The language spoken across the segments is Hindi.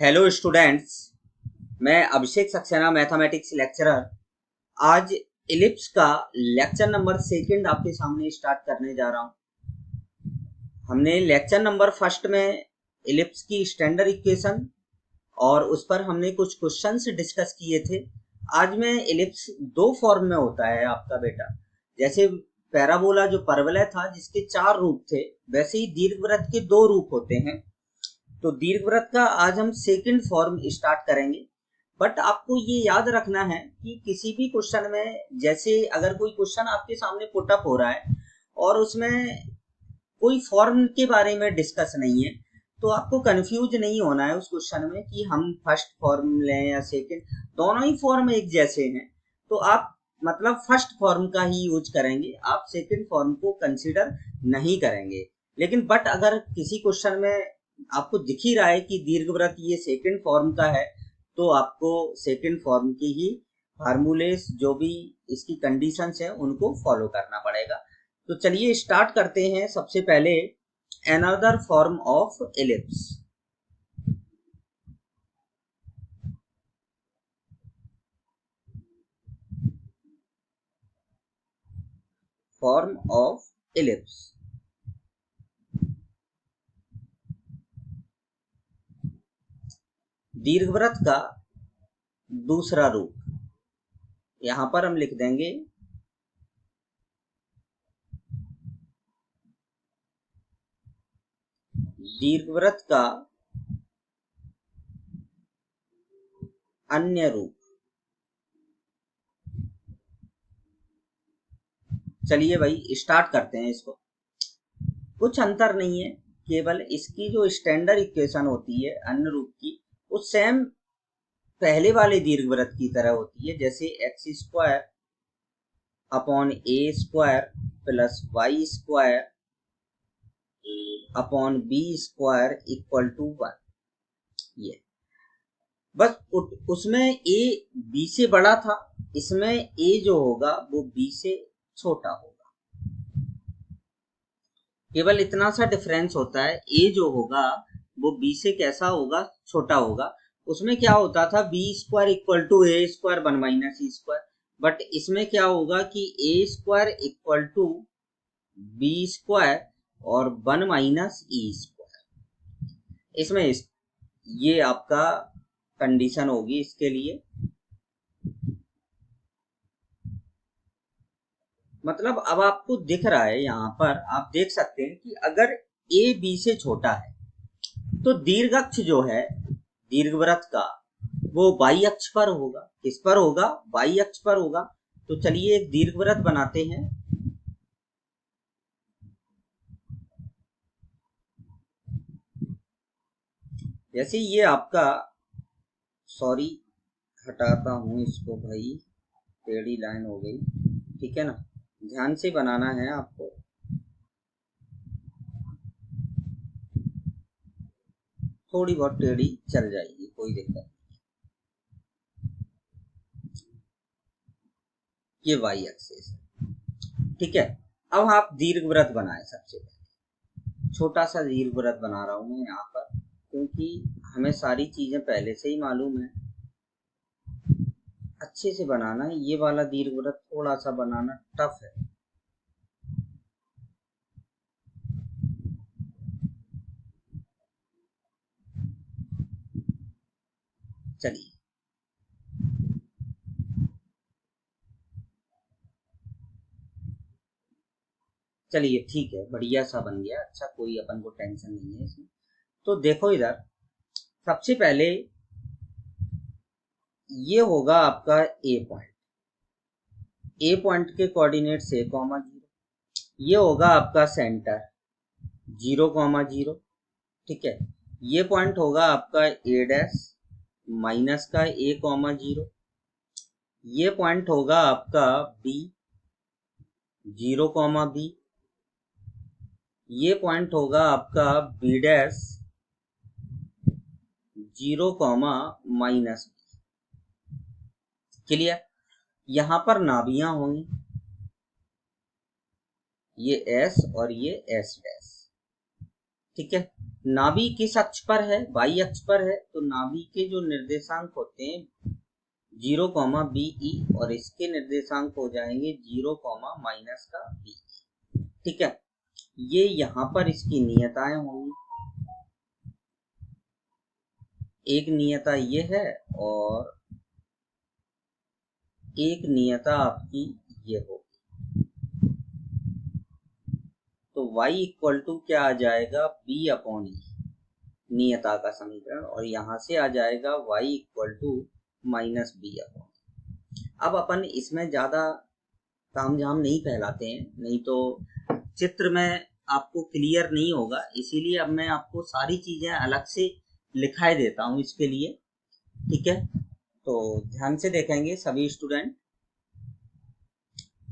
हेलो स्टूडेंट्स, मैं अभिषेक सक्सेना मैथमेटिक्स लेक्चरर आज इलिप्स का लेक्चर नंबर सेकंड आपके सामने स्टार्ट करने जा रहा हूं। हमने लेक्चर नंबर फर्स्ट में इलिप्स की स्टैंडर्ड इक्वेशन और उस पर हमने कुछ क्वेश्चंस डिस्कस किए थे। आज में इलिप्स दो फॉर्म में होता है आपका बेटा। जैसे पैराबोला जो परवलय था जिसके चार रूप थे, वैसे ही दीर्घवृत्त के दो रूप होते हैं। तो दीर्घवृत्त का आज हम सेकंड फॉर्म स्टार्ट करेंगे। बट आपको ये याद रखना है कि किसी भी क्वेश्चन में, जैसे अगर कोई क्वेश्चन आपके सामने पुट अप हो रहा है और उसमें कोई फॉर्म के बारे में डिस्कस नहीं है, तो आपको कंफ्यूज नहीं होना है उस क्वेश्चन में कि हम फर्स्ट फॉर्म लें या सेकंड। दोनों ही फॉर्म एक जैसे हैं, तो आप मतलब फर्स्ट फॉर्म का ही यूज करेंगे, आप सेकंड फॉर्म को कंसीडर नहीं करेंगे। लेकिन बट अगर किसी क्वेश्चन में आपको दिख ही रहा है कि दीर्घवृत्त ये सेकंड फॉर्म का है, तो आपको सेकंड फॉर्म की ही फार्मूलेस जो भी इसकी कंडीशंस हैं उनको फॉलो करना पड़ेगा। तो चलिए स्टार्ट करते हैं। सबसे पहले another form of ellipse. Form of ellipse, दीर्घवृत्त का दूसरा रूप। यहां पर हम लिख देंगे दीर्घवृत्त का अन्य रूप। चलिए भाई स्टार्ट करते हैं इसको। कुछ अंतर नहीं है, केवल इसकी जो स्टैंडर्ड इक्वेशन होती है अन्य रूप की, वो सेम पहले वाले दीर्घवृत्त की तरह होती है। जैसे X square upon A square plus Y square upon B square equal to 1। ये बस उसमें ए बी से बड़ा था, इसमें ए जो होगा वो बी से छोटा होगा। केवल इतना सा डिफरेंस होता है, ए जो होगा वो बी से कैसा होगा, छोटा होगा। उसमें क्या होता था, b square equal to A square one minus e square. But इसमें क्या होगा कि a square equal to b square और वन माइनस ई स्क्वायर। इसमें ये आपका कंडीशन होगी इसके लिए। मतलब अब आपको दिख रहा है, यहाँ पर आप देख सकते हैं कि अगर ए बी से छोटा है तो दीर्घ अक्ष जो है दीर्घवृत्त का, वो वाई अक्ष पर होगा। किस पर होगा? वाई अक्ष पर होगा। तो चलिए एक दीर्घवृत्त बनाते हैं। जैसे ये आपका, सॉरी हटाता हूं इसको भाई, टेढ़ी लाइन हो गई, ठीक है ना। ध्यान से बनाना है आपको। थोड़ी बहुत टेढ़ी चल जाएगी, कोई दिक्कत नहीं। ये वाई एक्सिस है, ठीक है। अब आप दीर्घवृत्त बनाए। सबसे पहले छोटा सा दीर्घवृत्त बना रहा हूं मैं यहाँ पर, क्योंकि हमें सारी चीजें पहले से ही मालूम है। अच्छे से बनाना है, ये वाला दीर्घवृत्त थोड़ा सा बनाना टफ है। चलिए चलिए ठीक है, बढ़िया सा बन गया। अच्छा, कोई अपन को टेंशन नहीं है इसमें। तो देखो इधर, सबसे पहले ये होगा आपका ए पॉइंट। ए पॉइंट के कोऑर्डिनेट 6,0। ये होगा आपका सेंटर 0,0, ठीक है। ये पॉइंट होगा आपका ए डैश माइनस का A,0। ये पॉइंट होगा आपका बी 0,B। ये पॉइंट होगा आपका बी डैश 0,-B। क्लियर? यहां पर नाभियां होंगी, ये S और ये S डैश, ठीक है। नाभि किस अक्ष पर है? वाई अक्ष पर है। तो नाभि के जो निर्देशांक होते हैं 0,BE और इसके निर्देशांक हो जाएंगे 0,-का BE। ठीक है, ये यहाँ पर इसकी नियताएं होंगी। एक नियता ये है और एक नियता आपकी ये होगी। तो y इक्वल टू क्या आ जाएगा? B/E नियता का समीकरण, और यहां से आ जाएगा y इक्वल टू -B/E। अब अपन इसमें ज्यादा तामझाम नहीं फैलाते हैं, नहीं तो चित्र में आपको क्लियर नहीं होगा, इसीलिए अब मैं आपको सारी चीजें अलग से लिखाई देता हूं इसके लिए। ठीक है, तो ध्यान से देखेंगे सभी स्टूडेंट।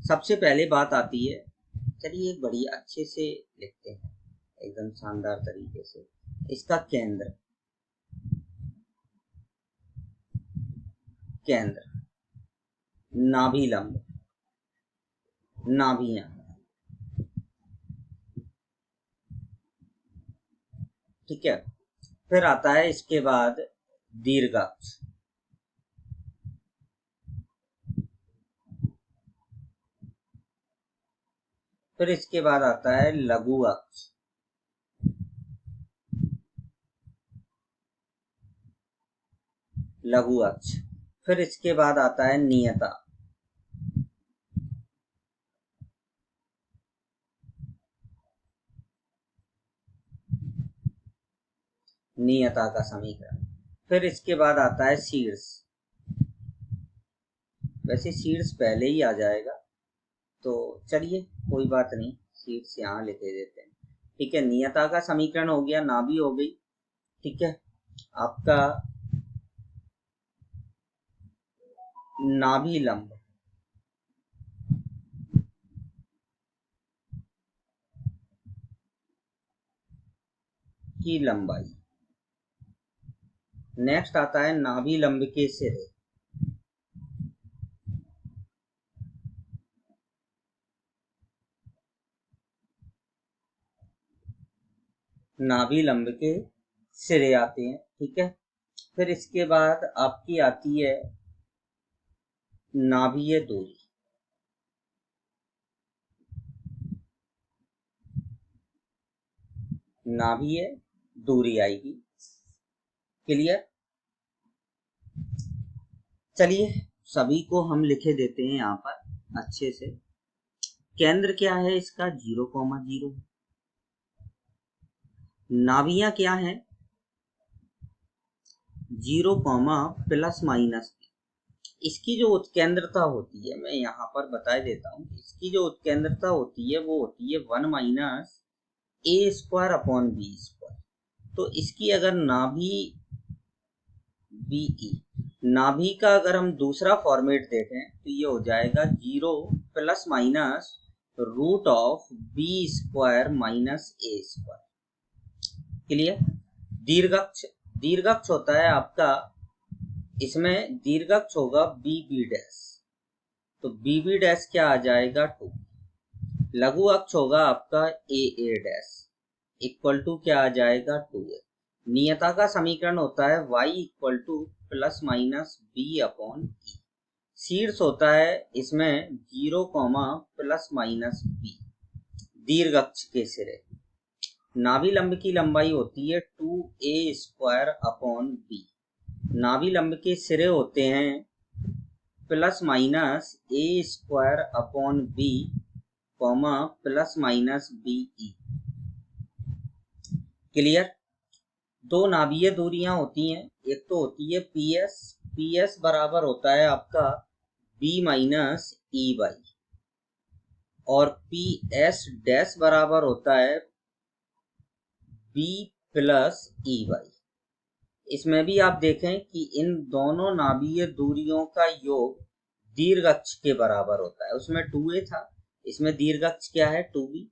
सबसे पहले बात आती है, चलिए एक बढ़िया अच्छे से लिखते हैं एकदम शानदार तरीके से। इसका केंद्र, नाभि लंब, नाभियां, ठीक है। फिर आता है इसके बाद दीर्घाक्ष, फिर इसके बाद आता है लघु अक्ष, फिर इसके बाद आता है नियता, नियता का समीकरण, फिर इसके बाद आता है शीर्ष। वैसे शीर्ष पहले ही आ जाएगा, तो चलिए कोई बात नहीं, शीर्ष यहाँ लिखे देते हैं। ठीक है, नियता का समीकरण हो गया, नाभि हो गई। ठीक है, आपका नाभि लंब, की लंबाई। नेक्स्ट आता है नाभि लंब के सिरे, नाभि लंब के सिरे आते हैं। ठीक है, फिर इसके बाद आपकी आती है नाभीय दूरी, नाभीय दूरी आएगी। क्लियर? चलिए सभी को हम लिखे देते हैं यहाँ पर अच्छे से। केंद्र क्या है इसका? 0,0। नाभियां क्या है? 0,+- इसकी जो उत्केंद्रता होती है, मैं यहाँ पर बता देता हूँ, इसकी जो उत्केंद्रता होती है वो होती है 1-a² तो इसकी अगर नाभि BE, नाभि का अगर हम दूसरा फॉर्मेट देखें तो ये हो जाएगा 0 ± (b²-a²). क्लियर? दीर्घाक्ष, दीर्घाक्ष होता है आपका, इसमें दीर्घाक्ष होगा BB', तो BB' क्या आ जाएगा? 2। लघु अक्ष होगा आपका AA' इक्वल टू क्या आ जाएगा? 2a। नियता का समीकरण होता है y इक्वल टू +-B/E। शीर्ष होता है इसमें 0, ±B, दीर्घ अक्ष के सिरे। नाभि लंब की लंबाई होती है 2a²/B। नाभि लंब के सिरे होते हैं +-a²/B, +-BE। क्लियर? दो नाभीय दूरियां होती हैं, एक तो होती है PS बराबर होता है आपका B-E/, और PS' बराबर होता है B+E/। इसमें भी आप देखें कि इन दोनों नाभीय दूरियों का योग दीर्घ अक्ष के बराबर होता है। उसमें 2a था, इसमें दीर्घ अक्ष क्या है? 2b,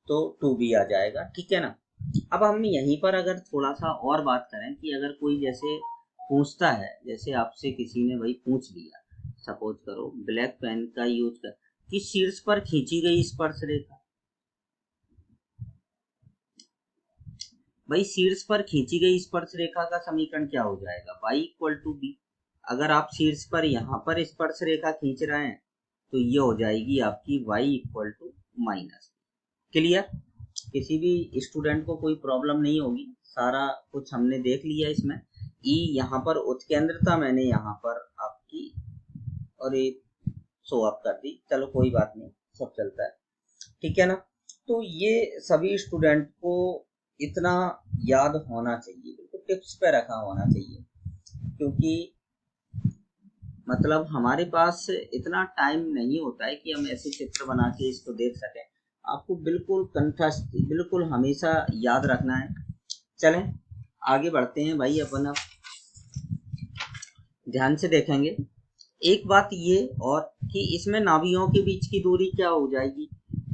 तो 2b आ जाएगा। ठीक है ना? अब हम यहीं पर अगर थोड़ा सा और बात करें कि अगर कोई जैसे पूछता है, जैसे आपसे किसी ने भाई पूछ लिया, सपोज करो ब्लैक पेन का यूज कर कि शीर्ष पर खींची गई स्पर्श रेखा, भाई शीर्ष पर खींची गई स्पर्श रेखा का समीकरण क्या हो जाएगा, y इक्वल टू बी। अगर आप शीर्ष पर यहाँ पर स्पर्श रेखा खींच रहे हैं तो ये हो जाएगी आपकी y equal to minus. Clear, किसी भी स्टूडेंट को कोई प्रॉब्लम नहीं होगी, सारा कुछ हमने देख लिया इसमें। ई यहाँ पर उत्केंद्रता मैंने यहाँ पर आपकी और एक शो अप कर दी, चलो कोई बात नहीं, सब चलता है, ठीक है ना। तो ये सभी स्टूडेंट को इतना याद होना चाहिए, बिल्कुल टिप्स पे रखा होना चाहिए, क्योंकि मतलब हमारे पास इतना टाइम नहीं होता है कि हम ऐसे चित्र बना के इसको देख सकें। आपको बिल्कुल कंठस्थ, बिल्कुल हमेशा याद रखना है। चलें आगे बढ़ते हैं भाई, अपन अब ध्यान से देखेंगे। एक बात ये और कि इसमें नाभियों के बीच की दूरी क्या हो जाएगी,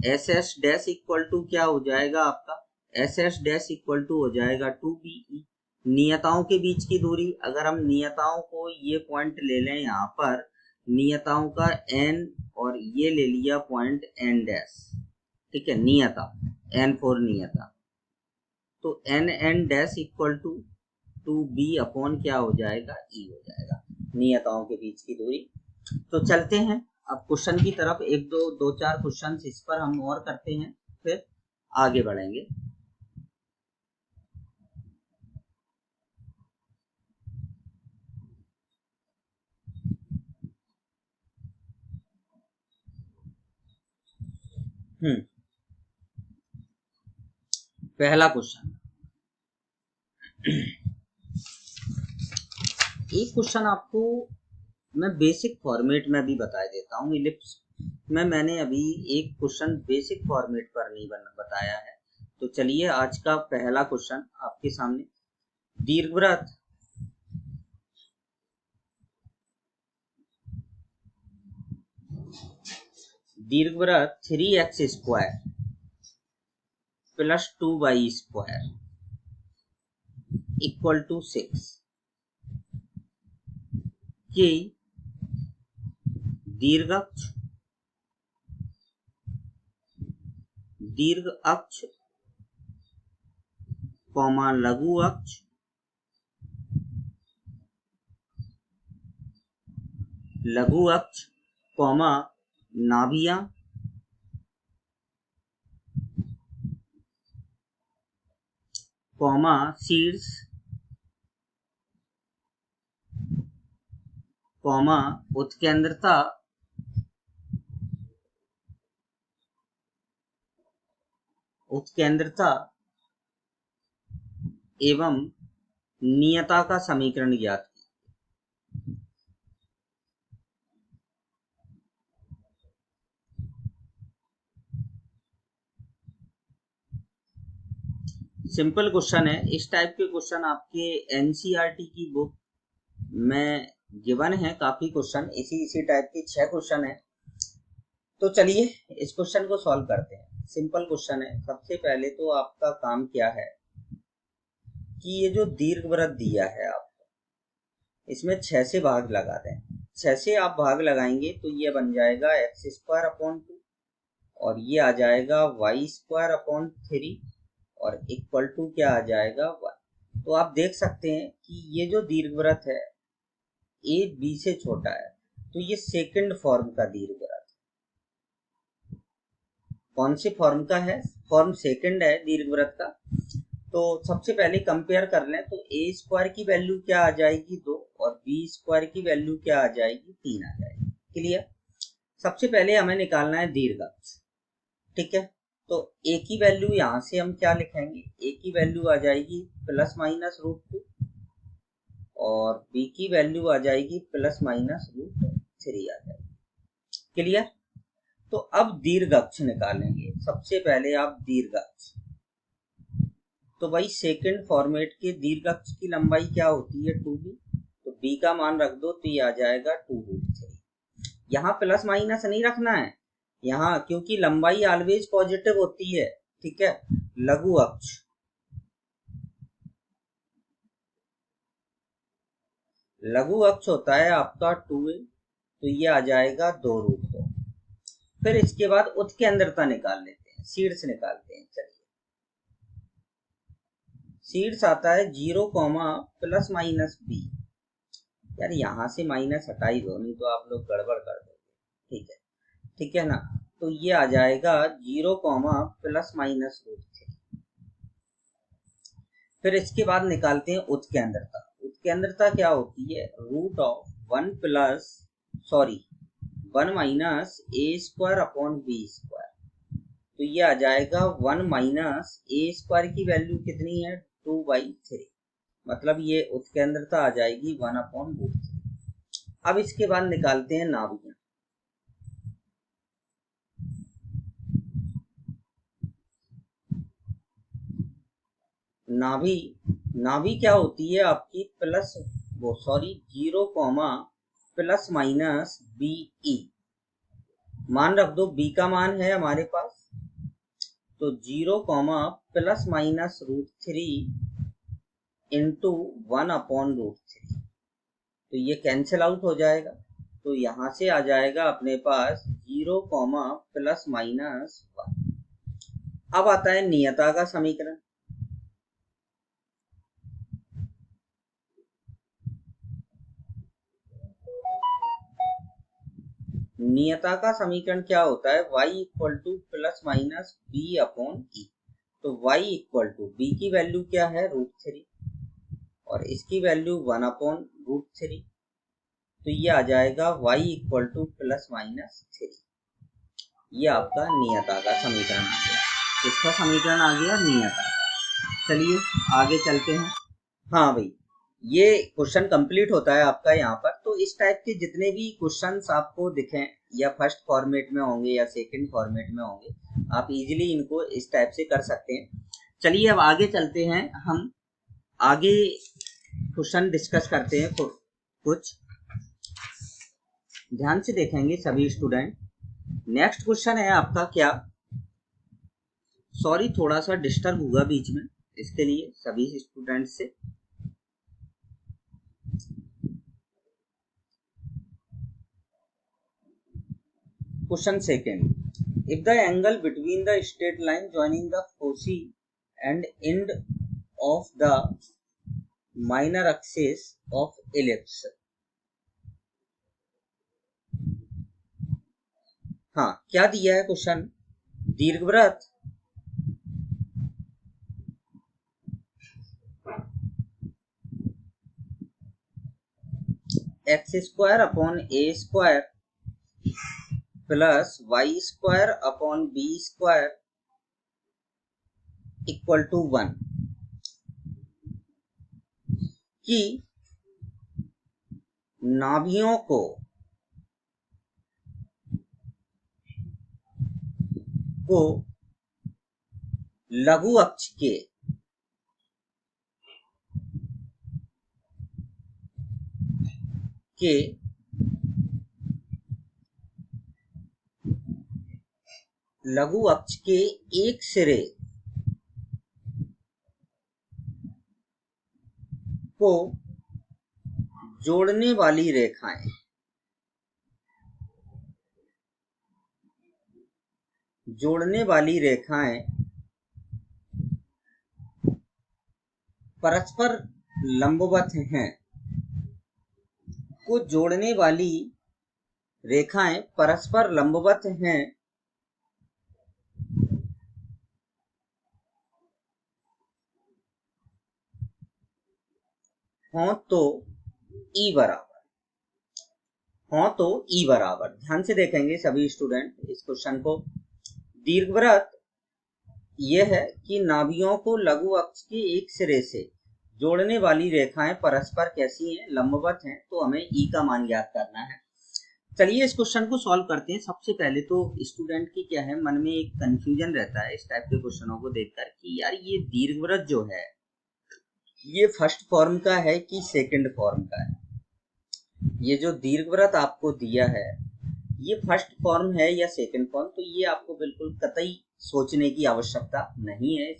S S dash equal to क्या हो जाएगा आपका, S S dash equal to हो जाएगा 2BE। नियताओं के बीच की दूरी, अगर हम नियताओं को ये पॉइंट ले लें यहाँ पर, नियताओं का n और ये ले लिया पॉइंट n डैश, ठीक है, नियता n फॉर नियता, तो n dash equal to 2B upon क्या हो जाएगा, e हो जाएगा, नियताओं के बीच की दूरी। तो चलते हैं अब क्वेश्चन की तरफ, एक दो चार क्वेश्चन इस पर हम और करते हैं, फिर आगे बढ़ेंगे। पहला क्वेश्चन, एक क्वेश्चन आपको मैं बेसिक फॉर्मेट में भी बता देता हूँ। इलिप्स में मैंने अभी एक क्वेश्चन बेसिक फॉर्मेट पर नहीं बताया है, तो चलिए आज का पहला क्वेश्चन आपके सामने। दीर्घवृत्त दीर्घवृत्त 3x square plus 2y square equal to 6 कि दीर्घ अक्ष कॉमा लघु अक्ष कॉमा नाभियां कॉमा शीर्ष कॉमा उत्केंद्रता एवं नियता का समीकरण ज्ञात कीजिए। सिंपल क्वेश्चन है, इस टाइप के क्वेश्चन आपके एनसीईआरटी की बुक में गिवन है, काफी क्वेश्चन इसी टाइप के 6 क्वेश्चन है। तो चलिए इस क्वेश्चन को सॉल्व करते हैं। सिंपल क्वेश्चन है। सबसे पहले तो आपका काम क्या है कि ये जो दीर्घवृत्त दिया है आपको, इसमें 6 से भाग लगा दें। 6 से आप भाग लगाएंगे तो ये बन जाएगा एक्स स्क्वायर अपॉन 2 और ये आ जाएगा वाई स्क्वायर अपॉन 3 और इक्वल टू क्या आ जाएगा 1। तो आप देख सकते हैं कि ये जो दीर्घवृत्त है ए बी से छोटा है, तो ये सेकंड फॉर्म का दीर्घवृत्त। कौन से फॉर्म का है, फॉर्म सेकंड है दीर्घवृत्त का। तो सबसे पहले कंपेयर कर लें तो ए स्क्वायर की वैल्यू क्या आ जाएगी 2 और बी स्क्वायर की वैल्यू क्या आ जाएगी 3 आ जाएगी। क्लियर। सबसे पहले हमें निकालना है दीर्घ अक्ष, ठीक है। तो ए की वैल्यू यहाँ से हम क्या लिखेंगे, ए की वैल्यू आ जाएगी प्लस माइनस √2 और बी की वैल्यू आ जाएगी प्लस माइनस √3 आ जाएगी। क्लियर। तो अब दीर्घ अक्ष निकालेंगे। सबसे पहले आप दीर्घ अक्ष, तो भाई सेकंड फॉर्मेट के दीर्घ अक्ष की लंबाई क्या होती है 2b, तो b का मान रख दो तो ये आ जाएगा 2√3। यहाँ प्लस माइनस नहीं रखना है यहाँ, क्योंकि लंबाई ऑलवेज पॉजिटिव होती है, ठीक है। लघु अक्ष, लघु अक्ष होता है आपका 2a, तो ये आ जाएगा 2√2। फिर इसके बाद उत्केंद्रता निकाल लेते हैं, शीर्ष निकालते हैं। चलिए सीड्स आता है 0, प्लस माइनस बी। यार यहाँ से माइनस हटा ही दो, नहीं तो आप लोग गड़बड़ कर दोगे। ठीक है ना। तो ये आ जाएगा 0, प्लस माइनस √3। फिर इसके बाद निकालते हैं उत्केंद्रता। उत्केंद्रता क्या होती है? Root of 1 minus A square upon B square. तो ये आ जाएगा 1 माइनस ए स्क्वायर की वैल्यू कितनी है? 2/3। मतलब ये उत्केंद्रता आ जाएगी 1/√3। अब इसके बाद निकालते हैं नाभियां। नाभि क्या होती है आपकी? 0, प्लस माइनस बी ई। मान रख दो, बी का मान है हमारे पास, तो 0, प्लस माइनस √3 इंटू 1/√3। तो ये कैंसिल आउट हो जाएगा। तो यहां से आ जाएगा अपने पास 0, प्लस माइनस 1। अब आता है नियता का समीकरण। नियता का समीकरण क्या होता है? y equal to plus minus b upon e. तो y इक्वल टू बी की वैल्यू क्या है? √3, और इसकी वैल्यू 1/√3। तो ये आ जाएगा y equal to plus minus 3। ये आपका नियता का समीकरण आ गया। इसका समीकरण आ गया नियता का। चलिए आगे चलते हैं। हाँ भाई, ये क्वेश्चन कंप्लीट होता है आपका यहाँ पर। तो इस टाइप के जितने भी क्वेश्चंस आपको दिखें, या फर्स्ट फॉर्मेट में होंगे या सेकंड फॉर्मेट में होंगे, आप इजीली इनको इस टाइप से कर सकते हैं। चलिए अब आगे चलते हैं। हम आगे क्वेश्चन डिस्कस करते हैं। कुछ ध्यान से देखेंगे सभी स्टूडेंट। नेक्स्ट क्वेश्चन है आपका क्या? सॉरी, थोड़ा सा डिस्टर्ब हुआ बीच में, इसके लिए सभी स्टूडेंट से question second. If the angle between the straight line joining the foci and end of the minor axis of ellipse। हाँ, क्या दिया है क्वेश्चन? दीर्घवृत्त x² upon a square plus y² upon b² equal to 1 कि नाभियों को लघु अक्ष के लघु अक्ष के एक सिरे को जोड़ने वाली रेखाएं परस्पर लंबवत हैं। को जोड़ने वाली रेखाएं परस्पर लंबवत हैं हों तो ई बराबर। ध्यान से देखेंगे सभी स्टूडेंट इस क्वेश्चन को। दीर्घवृत्त यह है कि नाभियों को लघु अक्ष के एक सिरे से जोड़ने वाली रेखाएं परस्पर कैसी हैं? लंबवत हैं। तो हमें ई का मान ज्ञात करना है। चलिए इस क्वेश्चन को सॉल्व करते हैं। सबसे पहले तो स्टूडेंट की क्या है, मन में एक कंफ्यूजन रहता है इस टाइप के क्वेश्चनों को देखकर कि यार ये दीर्घवृत्त जो है ये फर्स्ट फॉर्म का है कि सेकंड फॉर्म का है। ये जो दीर्घवृत्त आपको दिया है ये फर्स्ट फॉर्म है या सेकंड फॉर्म, तो ये आपको बिल्कुल कतई सोचने की आवश्यकता नहीं है।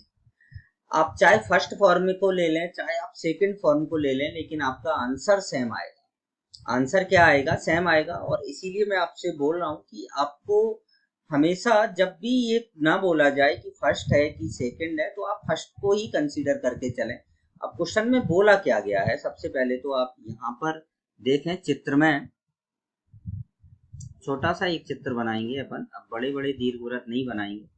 आप चाहे फर्स्ट फॉर्म को ले लें, चाहे आप सेकंड फॉर्म को ले लें, लेकिन आपका आंसर सेम आएगा। आंसर क्या आएगा? सेम आएगा। और इसीलिए मैं आपसे बोल रहा हूं कि आपको हमेशा जब भी ये ना बोला जाए कि फर्स्ट है कि सेकंड है, तो आप फर्स्ट को ही कंसीडर करके चलें। अब क्वेश्चन में बोला क्या गया है, सबसे पहले तो आप यहाँ पर देखें चित्र में, छोटा सा एक चित्र बनाएंगे अपन, अब बड़े बड़े दीर्घवृत्त नहीं बनाएंगे।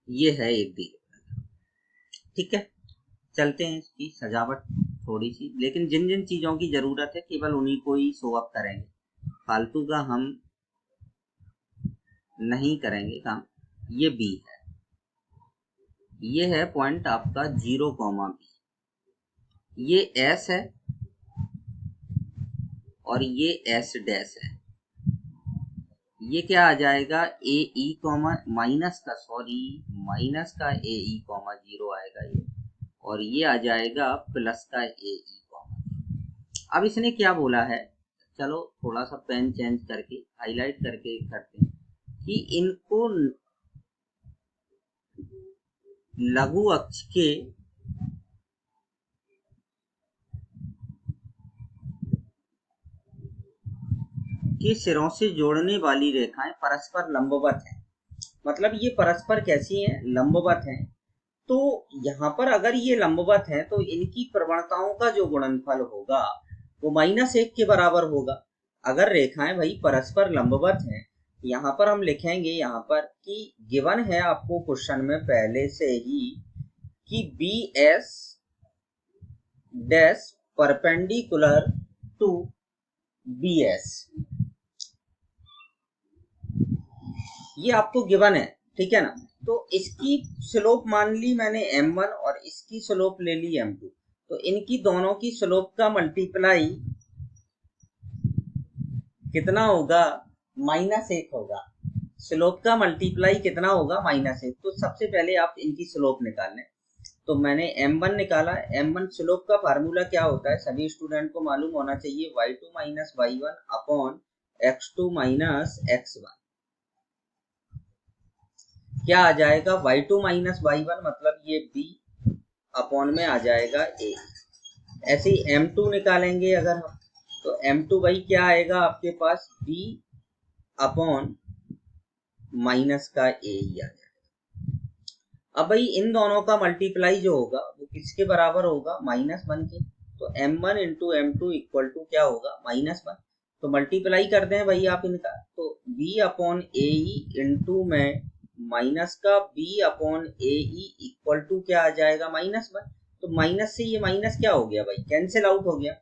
ये है एक दीर्घवृत्त, ठीक है। चलते हैं इसकी सजावट थोड़ी सी, लेकिन जिन जिन चीजों की जरूरत है केवल उन्हीं को ही शो अप करेंगे, फालतू का हम नहीं करेंगे काम। ये बी है, ये है पॉइंट आपका 0,B, ये एस है और ये एस डैश है। ये क्या आ जाएगा, ए ई कॉमा माइनस का, सॉरी माइनस का ए ई कॉमा 0 आएगा ये, और ये आ जाएगा प्लस का ए ई कॉमा। अब इसने क्या बोला है, चलो थोड़ा सा पेन चेंज करके हाईलाइट करके करते हैं कि इनको लघु अक्ष के सिरों से जोड़ने वाली रेखाएं परस्पर लंबवत हैं। मतलब ये परस्पर कैसी हैं, लंबवत हैं। तो यहाँ पर अगर ये लंबवत हैं तो इनकी प्रवणताओं का जो गुणनफल होगा वो -1 के बराबर होगा। अगर रेखाएं भाई परस्पर लंबवत हैं, यहाँ पर हम लिखेंगे यहाँ पर कि गिवन है आपको क्वेश्चन में पहले से ही कि B S dash perpendicular to B S, ये आपको गिवन है, ठीक है ना। तो इसकी स्लोप मान ली मैंने m1 और इसकी स्लोप ले ली m2, तो इनकी दोनों की स्लोप का मल्टीप्लाई कितना होगा, -1 होगा। स्लोप का मल्टीप्लाई कितना होगा, -1। तो सबसे पहले आप इनकी स्लोप निकाल लें। तो मैंने m1 निकाला, m1 स्लोप का फार्मूला क्या होता है सभी स्टूडेंट को मालूम होना चाहिए, y2 minus y1 upon x2 minus x1। क्या आ जाएगा, y2 माइनस y1 मतलब ये b अपॉन में आ जाएगा a। ऐसे ही m2 निकालेंगे अगर हम, तो m2 भाई क्या आएगा आपके पास, b अपॉन माइनस का a ही आ जाएगा। अब भाई इन दोनों का मल्टीप्लाई जो होगा वो किसके बराबर होगा, -1 के। तो m1 into m2 equal to क्या होगा, -1। तो मल्टीप्लाई कर दें भाई आप इनका, तो b अपॉन ए इंटू में माइनस का b upon A equal to क्या आ जाएगा, -1। तो माइनस से ये माइनस क्या हो गया भाई, कैंसिल आउट हो गया।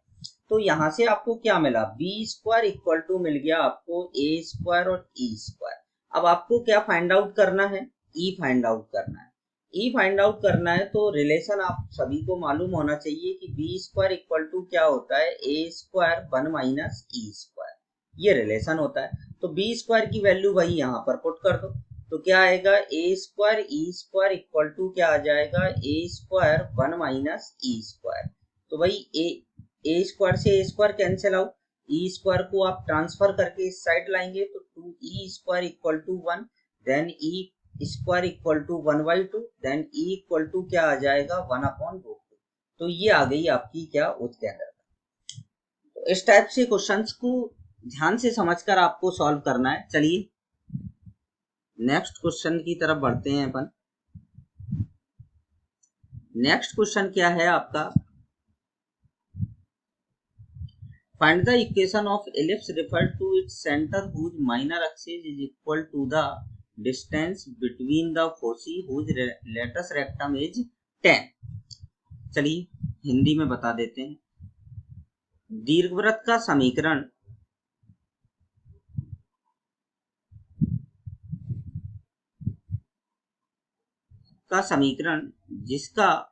तो यहाँ से आपको क्या मिला, बी स्क्वायर इक्वल टू मिल गया आपको ए स्क्वायर और ई स्क्वायर। अब आपको क्या फाइंड आउट करना है, ई फाइंड आउट करना है। ई फाइंड आउट करना है तो रिलेशन आप सभी को मालूम होना चाहिए कि बी स्क्वायर इक्वल टू क्या होता है, ए स्क्वायर 1 माइनस ई स्क्वायर, ये रिलेशन होता है। तो बी स्क्वायर की वैल्यू वही यहाँ पर पुट कर दो, तो क्या आएगा, a square E square equal to क्या आ जाएगा, a square 1 minus e square. तो भाई ए स्क्वायर से a square cancel out, e square को आप ट्रांसफर करके इस साइड लाएंगे तो 2e square equal to 1, then e square equal to 1/2, then e equal to क्या आ जाएगा, 1/2। तो ये आ गई आपकी क्या उत्तर। तो इस टाइप से क्वेश्चंस को ध्यान से समझकर आपको सॉल्व करना है। चलिए नेक्स्ट क्वेश्चन की तरफ बढ़ते हैं अपन। नेक्स्ट क्वेश्चन क्या है आपका, find the equation of ellipse refer to its centre whose minor axis is equal to the distance between the foci whose latus rectum is 10। चलिए हिंदी में बता देते हैं। दीर्घवृत्त का समीकरण जिसका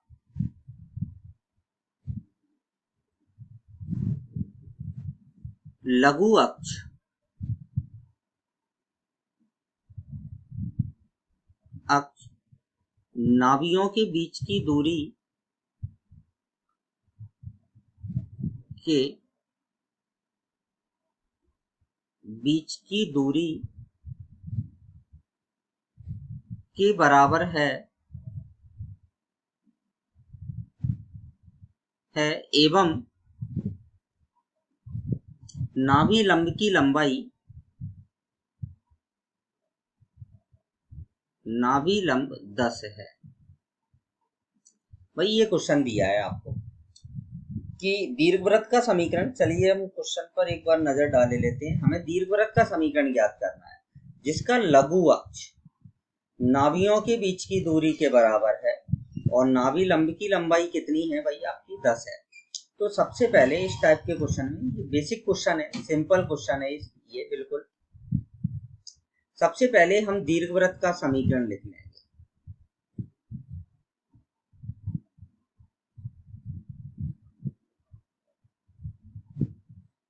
लघु अक्ष नाभियों के बीच की दूरी के बीच की दूरी के बराबर है एवं नाभि लंब की लंबाई नाभि लंब 10 है। भाई ये क्वेश्चन दिया है आपको कि दीर्घवृत्त का समीकरण, चलिए हम क्वेश्चन पर एक बार नजर डाले लेते हैं। हमें दीर्घवृत्त का समीकरण ज्ञात करना है जिसका लघु अक्ष नाभियों के बीच की दूरी के बराबर है और नाभि लंब की लंबाई कितनी है भाई आपकी 10 है। तो सबसे पहले इस टाइप के क्वेश्चन में, ये बेसिक क्वेश्चन है, सिंपल क्वेश्चन है ये बिल्कुल। सबसे पहले हम दीर्घवृत्त का समीकरण लिख लेंगे।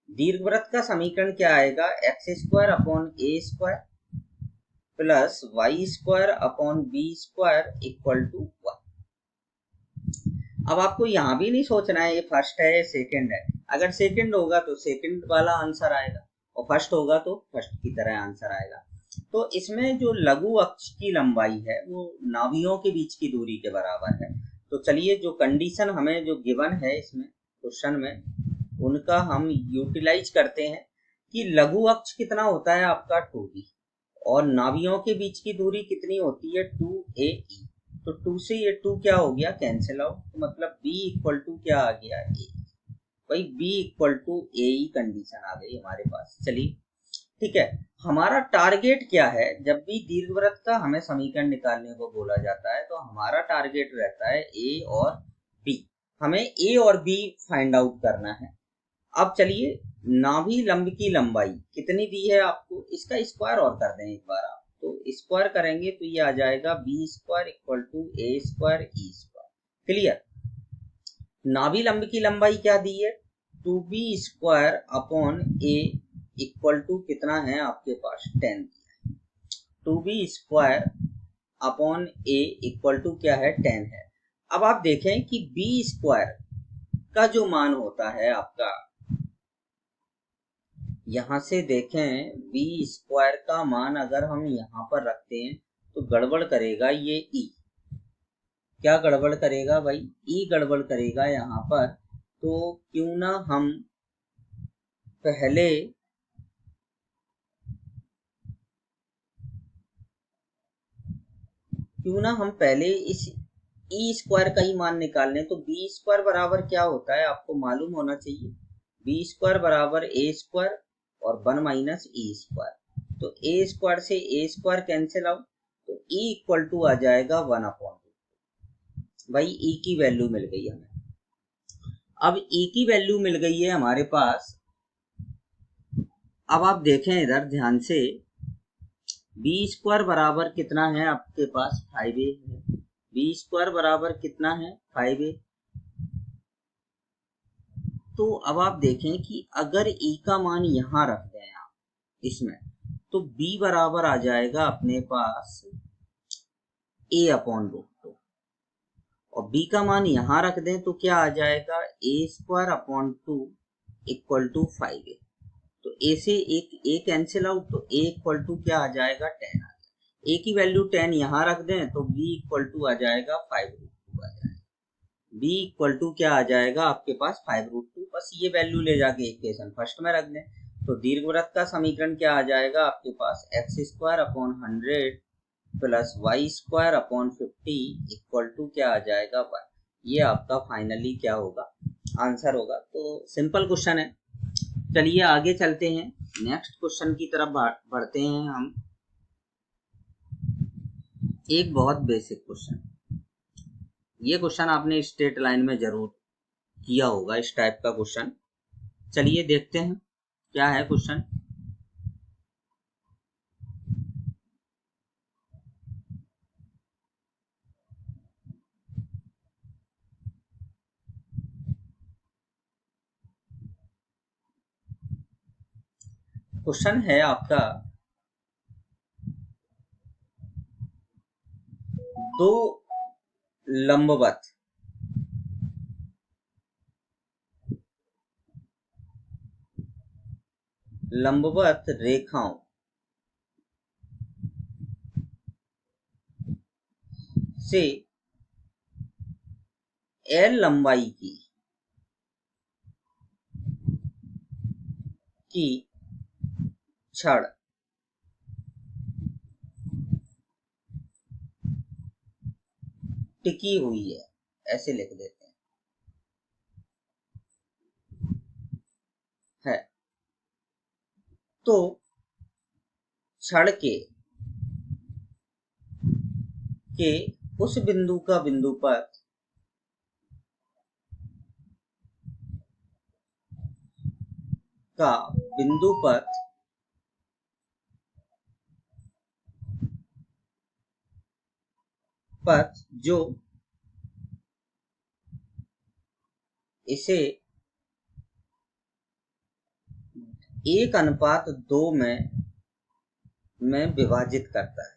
दीर्घवृत्त का समीकरण क्या आएगा, X square upon A square plus Y square upon B square equal to 1। अब आपको यहां भी नहीं सोचना है ये फर्स्ट है या सेकंड है। अगर सेकंड होगा तो सेकंड वाला आंसर आएगा और फर्स्ट होगा तो फर्स्ट की तरह आंसर आएगा। तो इसमें जो लघु अक्ष की लंबाई है वो नाभियों के बीच की दूरी के बराबर है। तो चलिए जो कंडीशन हमें जो गिवन है इसमें क्वेश्चन में, उनका हम यूटिलाइज करते हैं कि लघु अक्ष कितना होता है आपका 2b और नाभियों के बीच की दूरी कितनी होती है 2ae। तो 2 से ये 2 क्या हो गया, कैंसिल आउट। तो मतलब b इक्वल टू क्या आ गया, a। भाई b इक्वल टू a ही कंडीशन आ गई हमारे पास। चलिए ठीक है, हमारा टारगेट क्या है, जब भी दीर्घवृत्त का हमें समीकरण निकालने को बोला जाता है तो हमारा टारगेट रहता है a और b। हमें a और b फाइंड आउट करना है। अब चलिए नाभि लंब की लंबाई कितनी दी है आपको, इसका स्क्वायर और कर दें एक बार आप। तो स्क्वायर करेंगे तो ये आ जाएगा B square equal to A square E square. Clear. नाभि लंब की लंबाई क्या दी है, 2b square upon A equal to कितना है आपके पास 10 दिया है। 2b square upon A equal to क्या है 10 है। अब आप देखें कि b स्क्वायर का जो मान होता है आपका, यहां से देखें b स्क्वायर का मान अगर हम यहां पर रखते हैं तो गड़बड़ करेगा ये e। क्या गड़बड़ करेगा भाई, e गड़बड़ करेगा यहाँ पर। तो क्यों ना हम पहले इस e स्क्वायर का ही मान निकाल लें। तो बी स्क्वायर बराबर क्या होता है आपको मालूम होना चाहिए, बी स्क्वायर बराबर ए स्क्वायर और 1 माइनस ई स्क्वायर। तो ए स्क्वायर से ए स्क्वायर कैंसिल आउट, तो e इक्वल टू आ जाएगा 1 अपॉन 2। भाई e की वैल्यू मिल गई हमें। अब e की वैल्यू मिल गई है हमारे पास। अब आप देखें इधर ध्यान से, बी स्क्वायर बराबर कितना है आपके पास 5a है। बी स्क्वायर बराबर कितना है 5a। तो अब आप देखें कि अगर e का मान यहां रख दें आप इसमें, तो b बराबर आ जाएगा अपने पास a अपॉन रूट 2 और b का मान यहां रख दें तो क्या आ जाएगा a square upon 2 equal to 5a। तो a से एक a कैंसिल आउट, तो a इक्वल टू क्या आ जाएगा 10 आ जाएगा। a की वैल्यू 10 यहां रख दें तो b इक्वल टू आ जाएगा 5 रूट 2 आ जाएगा। b इक्वल टू क्या आ जाएगा आपके पास 5 रूट 2। बस ये वैल्यू ले जाके इक्वेशन फर्स्ट में रख दें। तो दीर्घवृत्त का समीकरण क्या आ जाएगा आपके पास, x square upon 100 plus Y square upon 50 equal to क्या आ जाएगा 1। ये आपका फाइनली क्या होगा, आंसर होगा। तो सिंपल क्वेश्चन है। चलिए आगे चलते हैं, नेक्स्ट क्वेश्चन की तरफ बढ़ते हैं हम। एक बहुत बेसिक क्वेश्चन, ये क्वेश्चन आपने स्ट्रेट लाइन में जरूर किया होगा, इस टाइप का क्वेश्चन। चलिए देखते हैं क्या है क्वेश्चन। क्वेश्चन है आपका, दो लंबवत रेखाओं से एल लंबाई की छड़ टिकी हुई है, ऐसे लिख देते हैं। तो छड़ के उस बिंदु का बिंदुपथ जो इसे 1:2 में विभाजित करता है।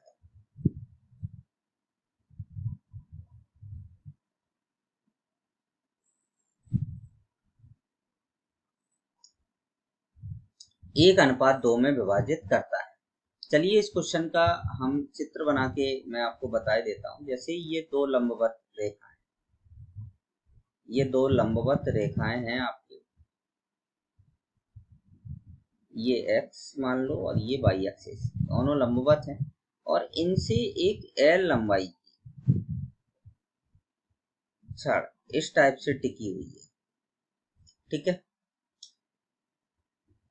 एक अनुपात 2 में विभाजित करता है। चलिए इस क्वेश्चन का हम चित्र बना के मैं आपको बता देता हूं। जैसे ये दो लंबवत रेखाएं हैं आपके, ये x मान लो और ये y एक्सिस, दोनों लंबवत हैं और इनसे एक l लंबाई की छड़ इस टाइप से टिकी हुई है। ठीक है,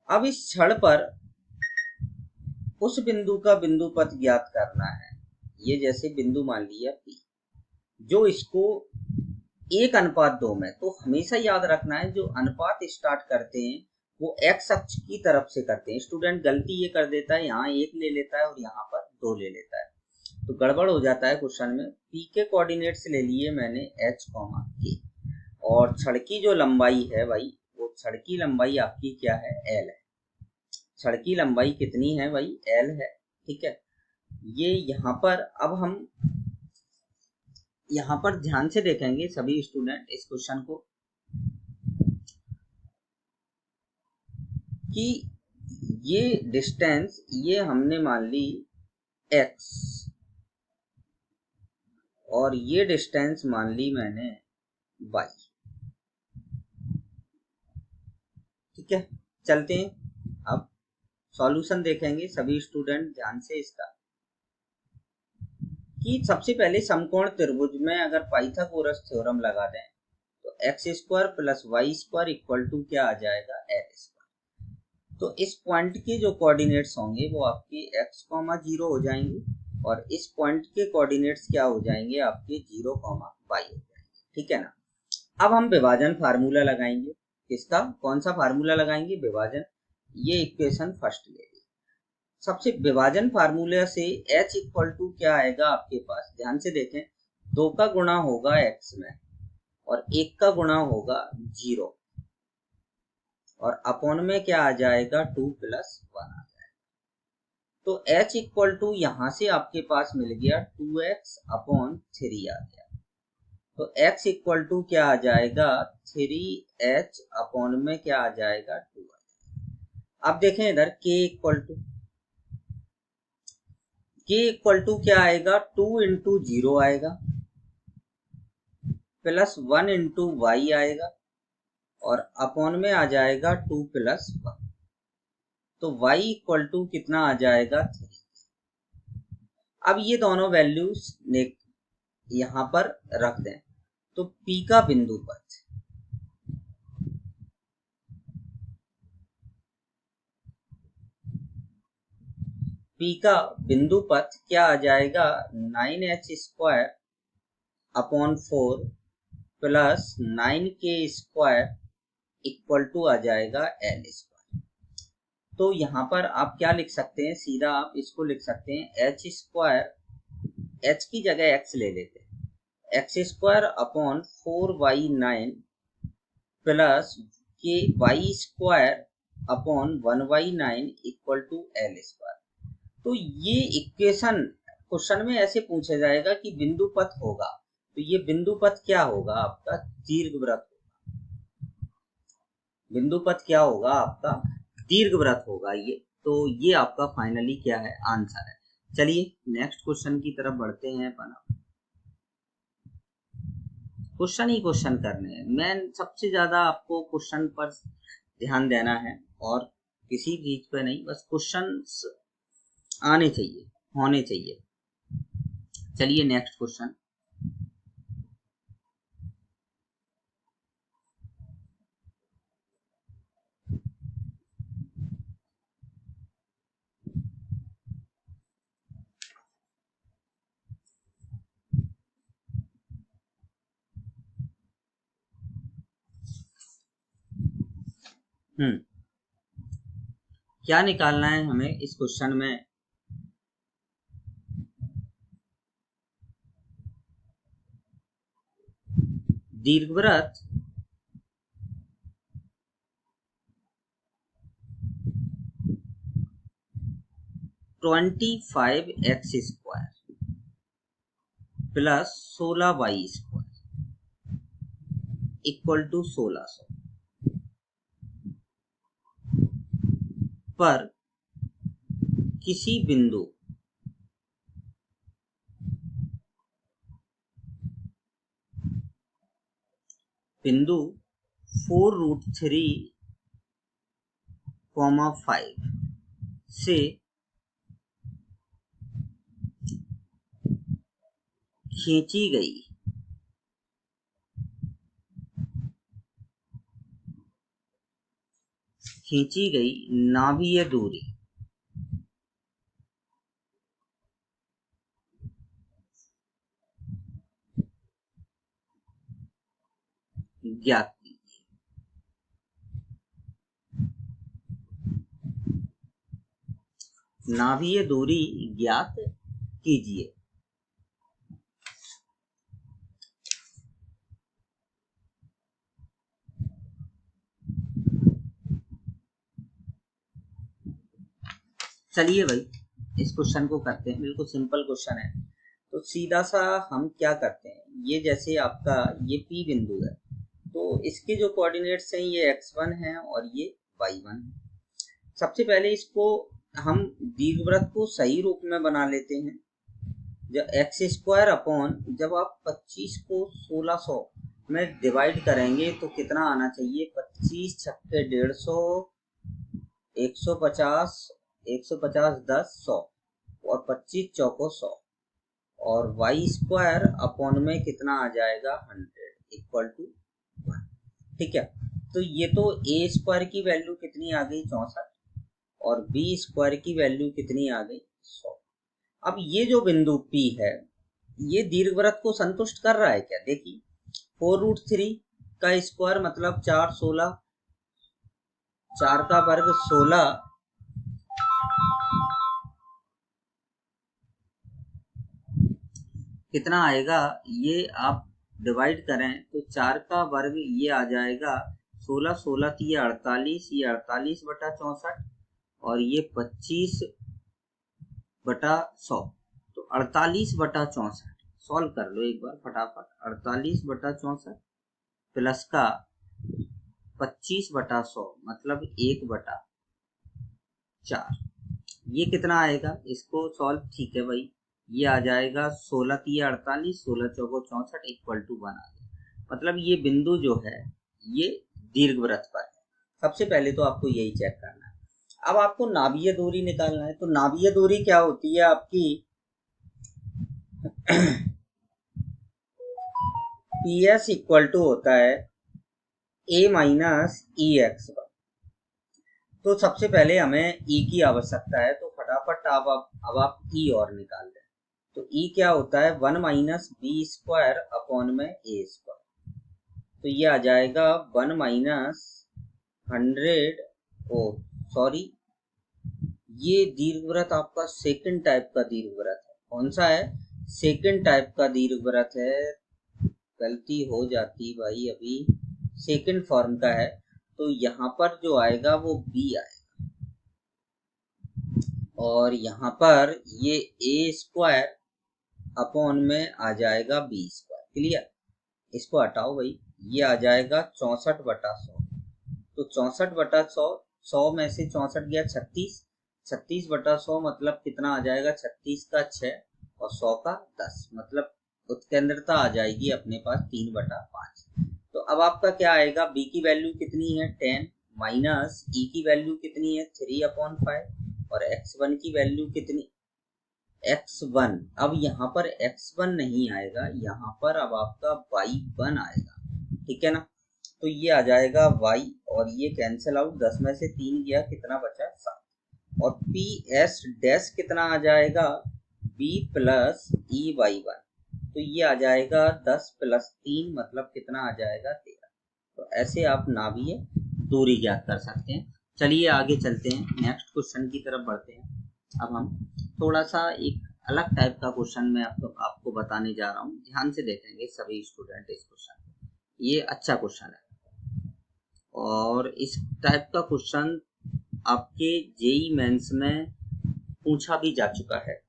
अब इस छड़ पर उस बिंदु का बिंदुपथ ज्ञात करना है। ये जैसे बिंदु मान लिया P, जो इसको 1:2 में, तो हमेशा याद रखना है जो अनुपात स्टार्ट करते हैं वो x अक्ष की तरफ से करते हैं। स्टूडेंट गलती ये कर देता है, यहाँ 1 ले लेता है और यहाँ पर 2 ले लेता है, तो गड़बड़ हो जाता है क्वेश्चन में। P के कोऑर्डिनेट्स ले लिए मैंने h, k, और छड़ की जो लंबाई है भाई, वो छड़ की लंबाई आपकी क्या है, l है। छड़ की लंबाई कितनी है भाई, l है। ठीक है, ये यहाँ पर अब हम यहाँ पर ध्यान से देखेंगे सभी स्टूडेंट इस क्वेश्चन को, कि ये डिस्टेंस ये हमने मान ली x और ये डिस्टेंस मान ली मैंने y। ठीक है, चलते हैं अब सॉल्यूशन देखेंगे सभी स्टूडेंट ध्यान से इसका, कि सबसे पहले समकोण त्रिभुज में अगर पाइथागोरस थ्योरम लगा दें तो x² plus y² equal to क्या आ जाएगा, l²। तो इस पॉइंट के जो कोऑर्डिनेट्स होंगे वो आपके x, 0 हो जाएंगे और इस पॉइंट के कोऑर्डिनेट्स क्या हो जाएंगे आपके 0, y हो जाएंगे। ठीक है ना, अब हम विभाजन फार्मूला लगाएंगे। किसका, कौन सा फार्मूला लगाएंगे, विभाजन। ये इक्वेशन फर्स्ट ले ली। सबसे विभाजन फार्मूले से h इक्वल टू क्या आएगा आपके पास, ध्यान से देखें, 2 का गुणा होगा x में और 1 का गुणा होगा 0 और अपॉन में क्या आ जाएगा, 2 + 1 आ जाएगा। तो h इक्वल टू यहां से आपके पास मिल गया 2x/3 आ गया। तो x इक्वल टू क्या आ जाएगा, 3h अपॉन में क्या आ जाएगा, 2 आ जाएगा। अब देखें इधर k इक्वल टू क्या आएगा, 2 × 0 आएगा प्लस 1 × y आएगा और अपॉन में आ जाएगा 2 + 1। तो y इक्वल टू कितना आ जाएगा, 3। अब ये दोनों वैल्यूज यहां पर रख दें तो P का बिंदुपथ क्या आ जाएगा, 9h² plus 9k² equal to आ जाएगा l²। तो यहाँ पर आप क्या लिख सकते हैं, सीधा आप इसको लिख सकते हैं h², h की जगह x ले लेते हैं, x²/4y9 plus y²/1y9 equal to l²। तो ये इक्वेशन क्वेश्चन में ऐसे पूछा जाएगा कि बिंदुपथ होगा, तो ये बिंदुपथ क्या होगा आपका, दीर्घवृत्त होगा। बिंदुपथ क्या होगा आपका, दीर्घवृत्त होगा ये। तो ये आपका फाइनली क्या है, आंसर है। चलिए नेक्स्ट क्वेश्चन की तरफ बढ़ते हैं अपन। क्वेश्चन ही क्वेश्चन करने हैं। मैं सबसे ज्यादा आपको क्वेश्चन पर ध्यान देना है और किसी चीज पे नहीं, बस क्वेश्चंस आने चाहिए, होने चाहिए। चलिए नेक्स्ट क्वेश्चन। क्या निकालना है हमें इस क्वेश्चन में? दीर्घवृत्त twenty 25x square plus 16y square equal to 1600 पर किसी बिंदु बिंदु 4√3,5 से खींची गई नाभीय दूरी ज्ञात कीजिए। नाभीय दूरी ज्ञात कीजिए। चलिए भाई इस क्वेश्चन को करते हैं, बिल्कुल सिंपल क्वेश्चन है। तो सीधा सा हम क्या करते हैं, ये जैसे आपका ये P बिंदु है, तो इसके जो कोऑर्डिनेट्स हैं ये x1 है और ये y1 है। सबसे पहले इसको हम दीर्घवृत्त को सही रूप में बना लेते हैं। जब एक्स स्क्वायर अपॉन, जब आप 25 को 1600 में डिवाइड करेंगे तो कितना आना चाहिए? 25 छक्के 150, 150, 150 10 100 और 25 चौको 100 और वाई स्क्वायर अपॉन में कितना आ जाएगा? 100 इक्वल टू 1। ठीक है, तो ये तो ए स्क्वायर की वैल्यू कितनी आ गई? 64 और बी स्क्वायर की वैल्यू कितनी आ गई? 100। अब ये जो बिंदु P है ये दीर्घवृत्त को संतुष्ट कर रहा है क्या? देखिए 4√3 का स्क्वायर मतलब 4 16, 4 का वर्ग 16, कितना आएगा? ये आप डिवाइड करें तो 4 का वर्ग ये आ जाएगा 16, 16 ये 48, ये 48 बटा 64 और ये 25 बटा 100, तो 48 बटा 64। सॉल्व कर लो एक बार फटाफट। 48 बटा 64 प्लस का 25 बटा 100 मतलब 1 बटा 4, ये कितना आएगा? इसको सॉल्व, ठीक है भाई, ये आ जाएगा 16 48, 16 चौको 64 इक्वल टू 1 आ गया। मतलब ये बिंदु जो है ये दीर्घवृत्त पर है। सबसे पहले तो आपको यही चेक करना है। अब आपको नाभीय दूरी निकालना है। तो नाभीय दूरी क्या होती है आपकी? PS इक्वल टू होता है A माइनस EX। तो सबसे पहले हमें E की आवश्यकता है, तो फटाफट अब आप E और निकाल दें। तो E क्या होता है? 1 माइनस बी स्क्वायर अपॉन में ए स्क्वायर। तो ये आ जाएगा 1 माइनस 100, ओ सॉरी, ये दीर्घवृत्त आपका सेकंड टाइप का दीर्घवृत्त है। कौन सा है? सेकंड टाइप का दीर्घवृत्त है। गलती हो जाती भाई, अभी सेकंड फॉर्म का है। तो यहाँ पर जो आएगा वो B आएगा और यहाँ पर ये A स्क्वायर अपॉन में आ जाएगा B स्क्वायर। क्लियर? इसको हटाओ भाई, ये आ जाएगा 64 बटा 100। तो 64 बटा 100, 100 में से 64 गया 36, 36 बटा 100 मतलब कितना आ जाएगा? 36 का 6 और 100 का 10 मतलब उत्केंद्रता आ जाएगी अपने पास 3/5। तो अब आपका क्या आएगा, b की वैल्यू कितनी है 10 माइनस e की वैल्यू कितनी है 3/5 और x1 की वैल्यू कितनी x1। अब यहाँ पर x1 नहीं आएगा, यहाँ पर अब आपका y1 आएगा, ठीक है ना। तो ये आ जाएगा y और ये कैंसिल आउट, 10 में से 3 गया, कितना बचा 7 और PS डैश कितना आ जाएगा b प्लस EY1। तो ये आ जाएगा 10 + 3 मतलब कितना आ जाएगा 13। तो ऐसे आप नाभीय दूरी ज्ञात कर सकते हैं। चलिए आगे चलते हैं, नेक्स्ट क्वेश्चन की तरफ बढ़ते हैं। अब हम थोड़ा सा एक अलग टाइप का क्वेश्चन मैं आपको बताने जा रहा हूँ, ध्यान से देखेंगे सभी स्टूडेंट इस क्वेश्चन। ये अच्छा क्वेश्चन है और इस टाइप का क्वेश्चन आपके जेईई मेंस में पूछा भी जा चुका है।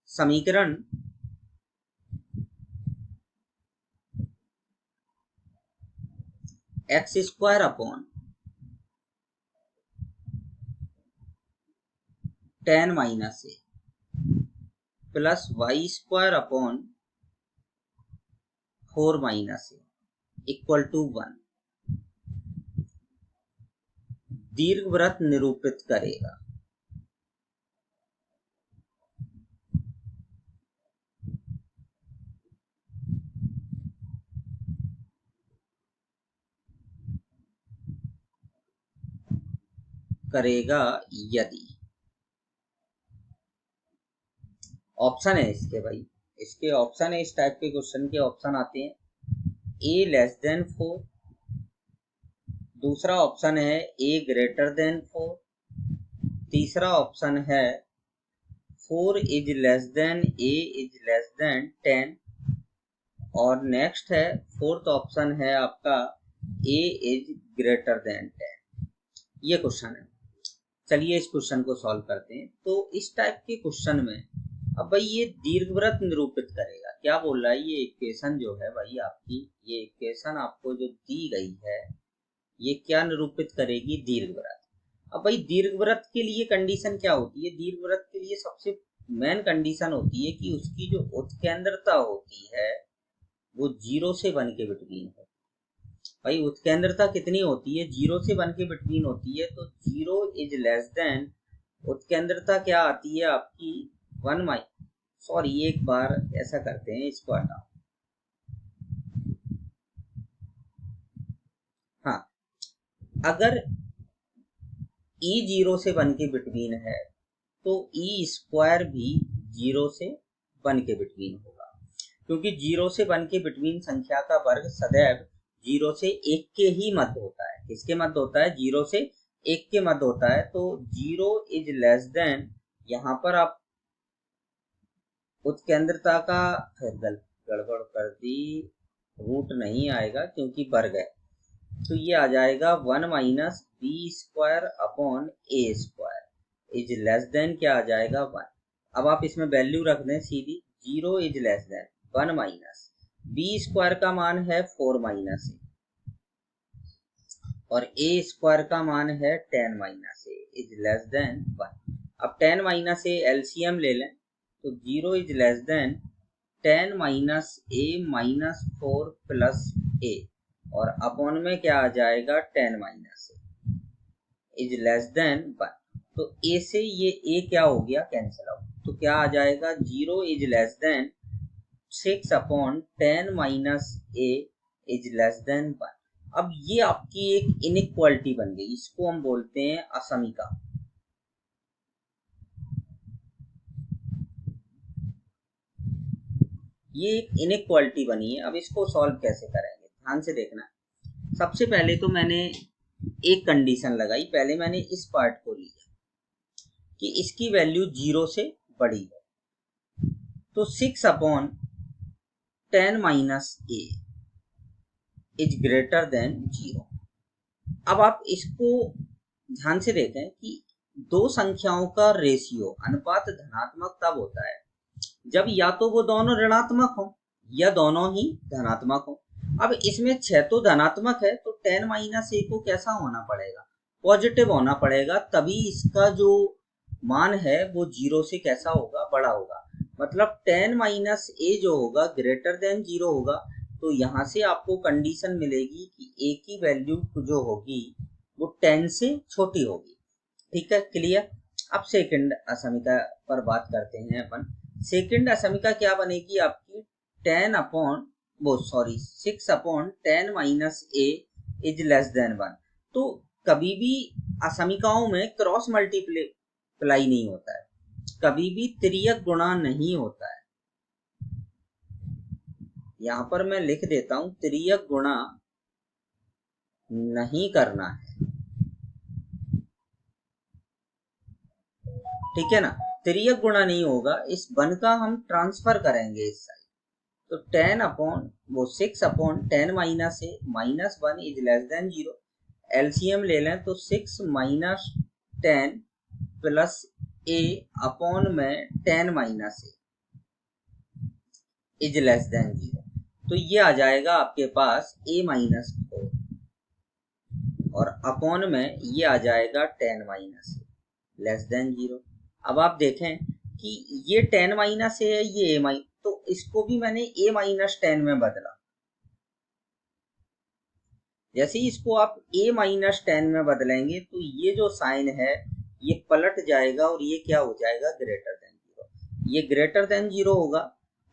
समीकरण x² / 10 - a plus y² / 4 - a equal to 1 दीर्घवृत्त निरूपित करेगा। यदि ऑप्शन है इसके, भाई इसके ऑप्शन है, इस टाइप के क्वेश्चन के ऑप्शन आते हैं a < 4, दूसरा ऑप्शन है a < 4, तीसरा ऑप्शन है 4 = a < 10 और नेक्स्ट है फोर्थ ऑप्शन है आपका a > 10। ये क्वेश्चन है। चलिए इस क्वेश्चन को सॉल्व करते हैं। तो इस टाइप के क्वेश्चन में अब भाई ये दीर्घवृत्त निरूपित करेगा, क्या बोल रहा है, ये इक्वेशन जो है भाई आपकी, ये इक्वेशन आपको जो दी गई है ये क्या निरूपित करेगी, दीर्घवृत्त। अब भाई दीर्घवृत्त के लिए कंडीशन क्या होती है, दीर्घवृत्त के लिए सबसे मेन कंडीशन होती है कि उसकी जो उत्केंद्रता होती है वो 0 से 1 के बिटवीन हो। भाई उत्केंद्रता कितनी होती है, 0 से 1 के बिटवीन होती है। तो 0 > उत्केंद्रता क्या आती है आपकी 1 सॉरी एक बार ऐसा करते हैं, इसको हटाओ। हाँ, अगर e 0 से 1 के बिटवीन है तो e² भी 0 से 1 के बिटवीन होगा, क्योंकि 0 से 1 के बिटवीन संख्या का वर्ग सदैव 0 से 1 के ही मध्य होता है। किसके मध्य होता है, 0 से 1 के मध्य होता है। तो 0 < यहाँ पर आप उत्केंद्रता का गड़बड़ कर दी, रूट नहीं आएगा क्योंकि वर्ग है। तो ये आ जाएगा 1 - b² / a² > क्या आ जाएगा 1। अब आप इसमें वैल्यू रख दें सीधी, 0 > 1 माइनस b² का मान है 4 - a और a² का मान है 10 - a > 1। अब 10 - a एलसीएम ले लें तो 0 > 10 - a - 4 प्लस a और अपॉन में क्या आ जाएगा 10 - a > 1। तो a से ये a क्या हो गया, कैंसिल आउट। तो क्या आ जाएगा 0 > 6/10 - a < 1। अब ये आपकी एक इनइक्वालिटी बन गई, इसको हम बोलते हैं असमीका। ये एक इनइक्वालिटी बनी है। अब इसको सॉल्व कैसे करेंगे, ध्यान से देखना। सबसे पहले तो मैंने एक कंडीशन लगाई, पहले मैंने इस पार्ट को लिया कि इसकी वैल्यू 0 से बड़ी है। तो 6/10 - a इज ग्रेटर देन 0। अब आप इसको ध्यान से देखें कि दो संख्याओं का रेशियो अनुपात धनात्मक तब होता है जब या तो वो दोनों ऋणात्मक हो या दोनों ही धनात्मक हो। अब इसमें 6 तो धनात्मक है, तो 10 - a को कैसा होना पड़ेगा, पॉजिटिव होना पड़ेगा, तभी इसका जो मान है वो 0 से कैसा होगा, बड़ा होगा। मतलब 10 माइनस ए जो होगा ग्रेटर देन 0 होगा। तो यहाँ से आपको कंडीशन मिलेगी कि ए की वैल्यू जो होगी वो 10 से छोटी होगी। ठीक है, क्लियर। अब सेकंड असमिका पर बात करते हैं अपन। सेकंड असमिका क्या बनेगी आपकी, 6 upon 10 minus A is less than 1। तो कभी भी असमिकाओं में क्रॉस मल्टीप्लाई नहीं होता है, कभी भी तिर्यक गुणा नहीं होता है। यहां पर मैं लिख देता हूं, तिर्यक गुणा नहीं करना है। ठीक है ना, तिर्यक गुणा नहीं होगा। इस 1 का हम ट्रांसफर करेंगे इस साइड। तो 10 upon 6 upon 10 minus A minus 1 is less than 0। LCM ले लें तो 6 माइनस 10 प्लस ए अपॉन में 10 minus A is less than 0। तो ये आ जाएगा आपके पास a माइनस 4 और अपॉन में ये आ जाएगा 10 माइनस ए लेस देन 0। अब आप देखें कि ये 10 माइनस ए है, ये a माइनस, तो इसको भी मैंने a माइनस 10 में बदला। जैसे ही इसको आप a माइनस 10 में बदलेंगे तो ये जो साइन है ये पलट जाएगा और ये क्या हो जाएगा, ग्रेटर देन 0। ये ग्रेटर देन 0 होगा।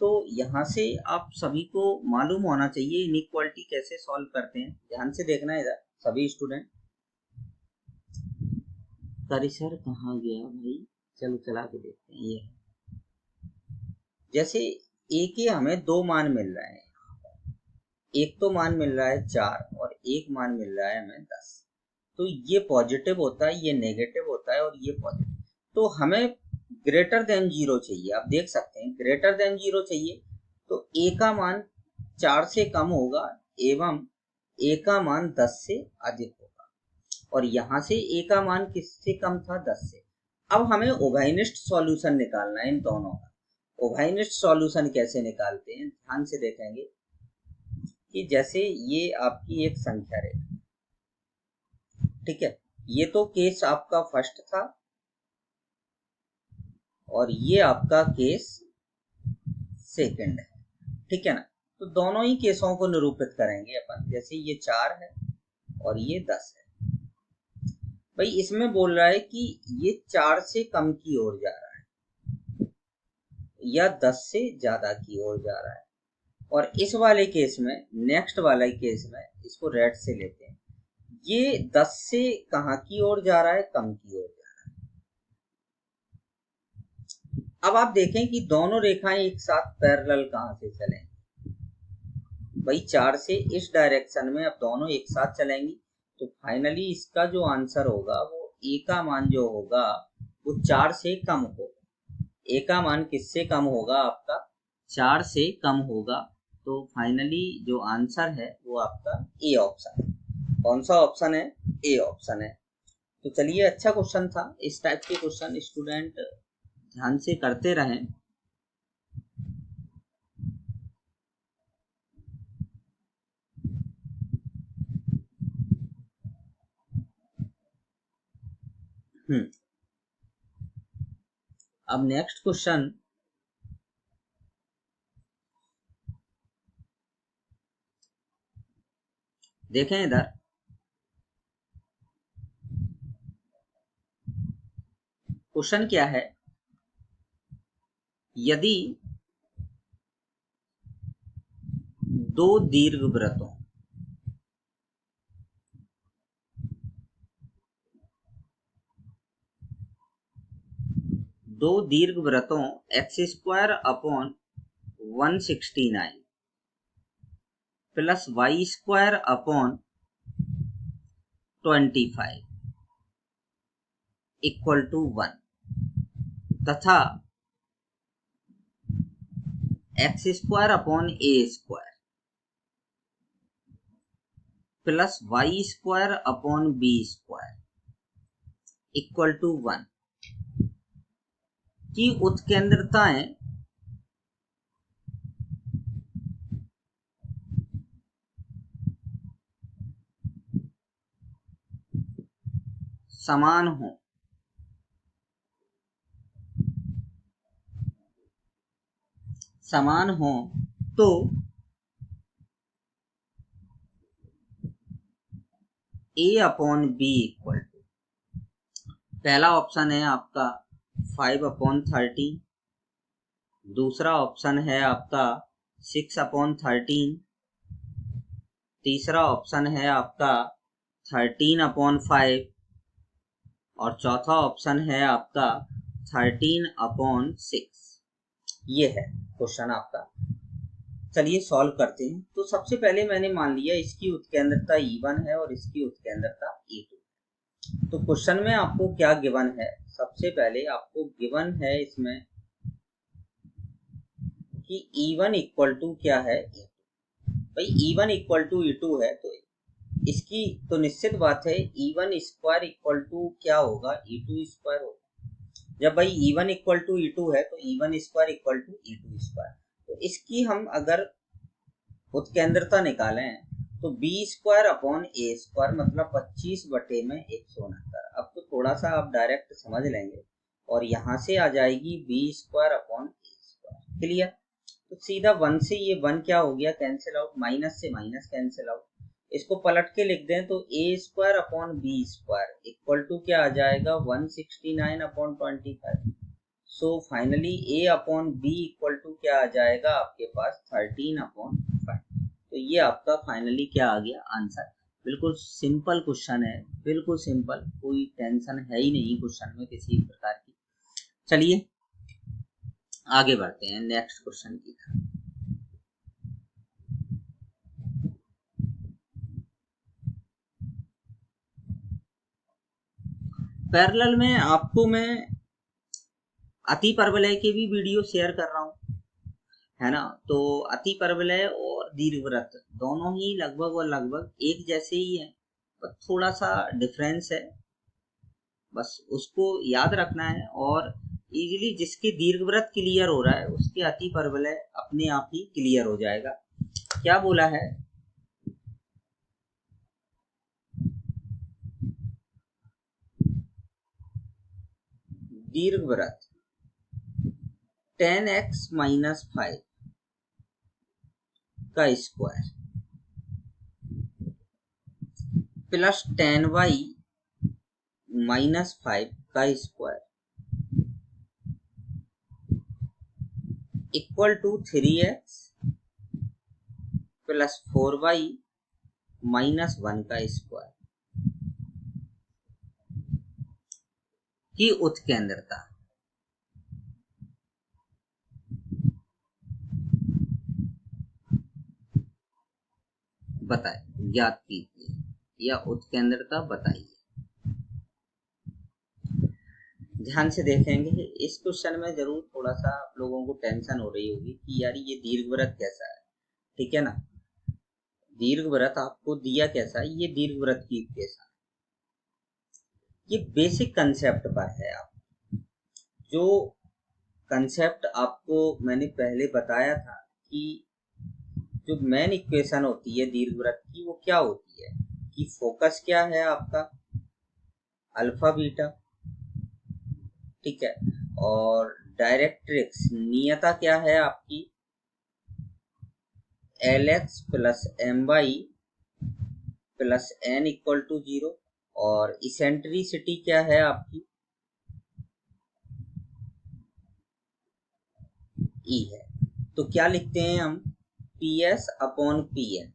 तो यहाँ से आप सभी को मालूम होना चाहिए इनइक्वालिटी कैसे सॉल्व करते हैं। ध्यान से देखना है इधर सभी स्टूडेंट। सर कहाँ गया भाई, चलो चला के देखते हैं। ये जैसे a के हमें 2 मान मिल रहे हैं, एक तो मान मिल रहा है 4 और एक मान मिल रहा है हमें 10। तो ये पॉजिटिव होता है, ये नेगेटिव होता है और ये पॉजिटिव। तो हमें ग्रेटर देन 0 चाहिए। आप देख सकते हैं ग्रेटर देन 0 चाहिए तो a का मान 4 से कम होगा एवं a का मान 10 से अधिक होगा। और यहाँ से a का मान किससे कम था, 10 से। अब हमें उभयनिष्ठ सॉल्यूशन निकालना है इन दोनों का। उभयनिष्ठ सॉल्यूशन कैसे निकालते हैं, ध्यान से देखेंगे कि जैसे ये आपकी एक संख्या रेखा, ठीक है, ये तो केस आपका फर्स्ट था और ये आपका केस सेकंड है। ठीक है ना, तो दोनों ही केसों को निरूपित करेंगे अपन। जैसे ये 4 है और ये 10 है। भाई इसमें बोल रहा है कि ये 4 से कम की ओर जा रहा है या 10 से ज्यादा की ओर जा रहा है। और इस वाले केस में, नेक्स्ट वाले केस में, इसको रेड से लेते हैं, ये 10 से कहाँ की ओर जा रहा है, कम की ओर जा रहा है। अब आप देखें कि दोनों रेखाएं एक साथ पैरेलल कहाँ से चलेंगी। भाई 4 से इस डायरेक्शन में अब दोनों एक साथ चलेंगी। तो फाइनली इसका जो आंसर होगा वो a का मान जो होगा वो 4 से कम होगा। a का मान किससे कम होगा, आपका 4 से कम होगा। तो फाइनली जो आंसर है वो आपका ए ऑप्शन है। कौन सा ऑप्शन है, ए ऑप्शन है। तो चलिए, अच्छा क्वेश्चन था। इस टाइप के क्वेश्चन स्टूडेंट ध्यान से करते रहें। अब नेक्स्ट क्वेश्चन देखें इधर। क्वेश्चन क्या है, यदि दो दीर्घवृत्तों x² upon 169 plus y² upon 25 equal to 1 तथा x² upon a² plus y² upon b² equal to 1 की उत्केंद्रताएं समान हो। समान हो तो a/b इक्वल टू, पहला ऑप्शन है आपका 5/13, दूसरा ऑप्शन है आपका 6/13, तीसरा ऑप्शन है आपका 13/5 और चौथा ऑप्शन है आपका 13/6। ये है क्वेश्चन आपका। चलिए सॉल्व करते हैं। तो सबसे पहले मैंने मान लिया इसकी उत्केंद्रता E1 है और इसकी उत्केंद्रता E2। तो क्वेश्चन में आपको क्या गिवन है? सबसे पहले आपको गिवन है इसमें कि E1 इक्वल टू क्या है, E2। भाई E1 इक्वल टू E2 है तो इसकी तो निश्चित बात है E1 स्क्वायर इक्वल टू क्या होगा, E2 स्क्वायर होगा। जब भाई E1 इक्वल टू E2 है तो E1 square equal to E2 square. तो इसकी हम अगर उत्केंद्रता निकालें तो b square upon a square मतलब 25/169। अब तो थोड़ा सा आप डायरेक्ट समझ लेंगे और यहाँ से आ जाएगी b square upon a square. Clear? तो सीधा 1 से ये 1 क्या हो गया, कैंसिल आउट, माइनस से माइनस कैंसिल आउट। इसको पलट के लिख दें तो a square upon b square equal to क्या आ जाएगा, 169/25। So finally a upon b equal to क्या आ जाएगा आपके पास, 13/5। तो ये आपका फाइनली क्या आ गया, आंसर। बिल्कुल सिंपल क्वेश्चन है, बिल्कुल सिंपल, कोई टेंशन है ही नहीं क्वेश्चन में किसी प्रकार की। चलिए आगे बढ़ते हैं नेक्स्ट क्वेश्चन की तरफ। पैरेलल में आपको मैं अति परवलय के भी वीडियो शेयर कर रहा हूँ, है ना। तो अति परवलय और दीर्घवृत्त दोनों ही लगभग और लगभग एक जैसे ही है, पर थोड़ा सा डिफरेंस है, बस उसको याद रखना है। और इजीली जिसके दीर्घवृत्त क्लियर हो रहा है उसके अति परवलय अपने आप ही क्लियर हो जाएगा। क्या बोला है, दीर्घवृत्त 10x - 5 का स्क्वायर प्लस 10y - 5 का square equal to 3x plus 4y - 1 का स्क्वायर की उत्केंद्रता। बताए, ज्ञात कीजिए या उत्केंद्रता बताइए। ध्यान से देखेंगे इस क्वेश्चन में जरूर थोड़ा सा आप लोगों को टेंशन हो रही होगी कि यार ये दीर्घवृत्त कैसा है, ठीक है ना। दीर्घवृत्त आपको दिया कैसा है, ये दीर्घवृत्त की इक्वेशन, ये बेसिक कंसेप्ट पर है। आप जो कंसेप्ट आपको मैंने पहले बताया था कि जो मेन इक्वेशन होती है दीर्घवृत्त की वो क्या होती है कि फोकस क्या है आपका, अल्फा बीटा, ठीक है, और डायरेक्ट्रिक्स नियता क्या है आपकी, Lx plus My plus n equal to 0, और इसेंट्रिसिटी क्या है आपकी, E है। तो क्या लिखते हैं हम, PS upon PM,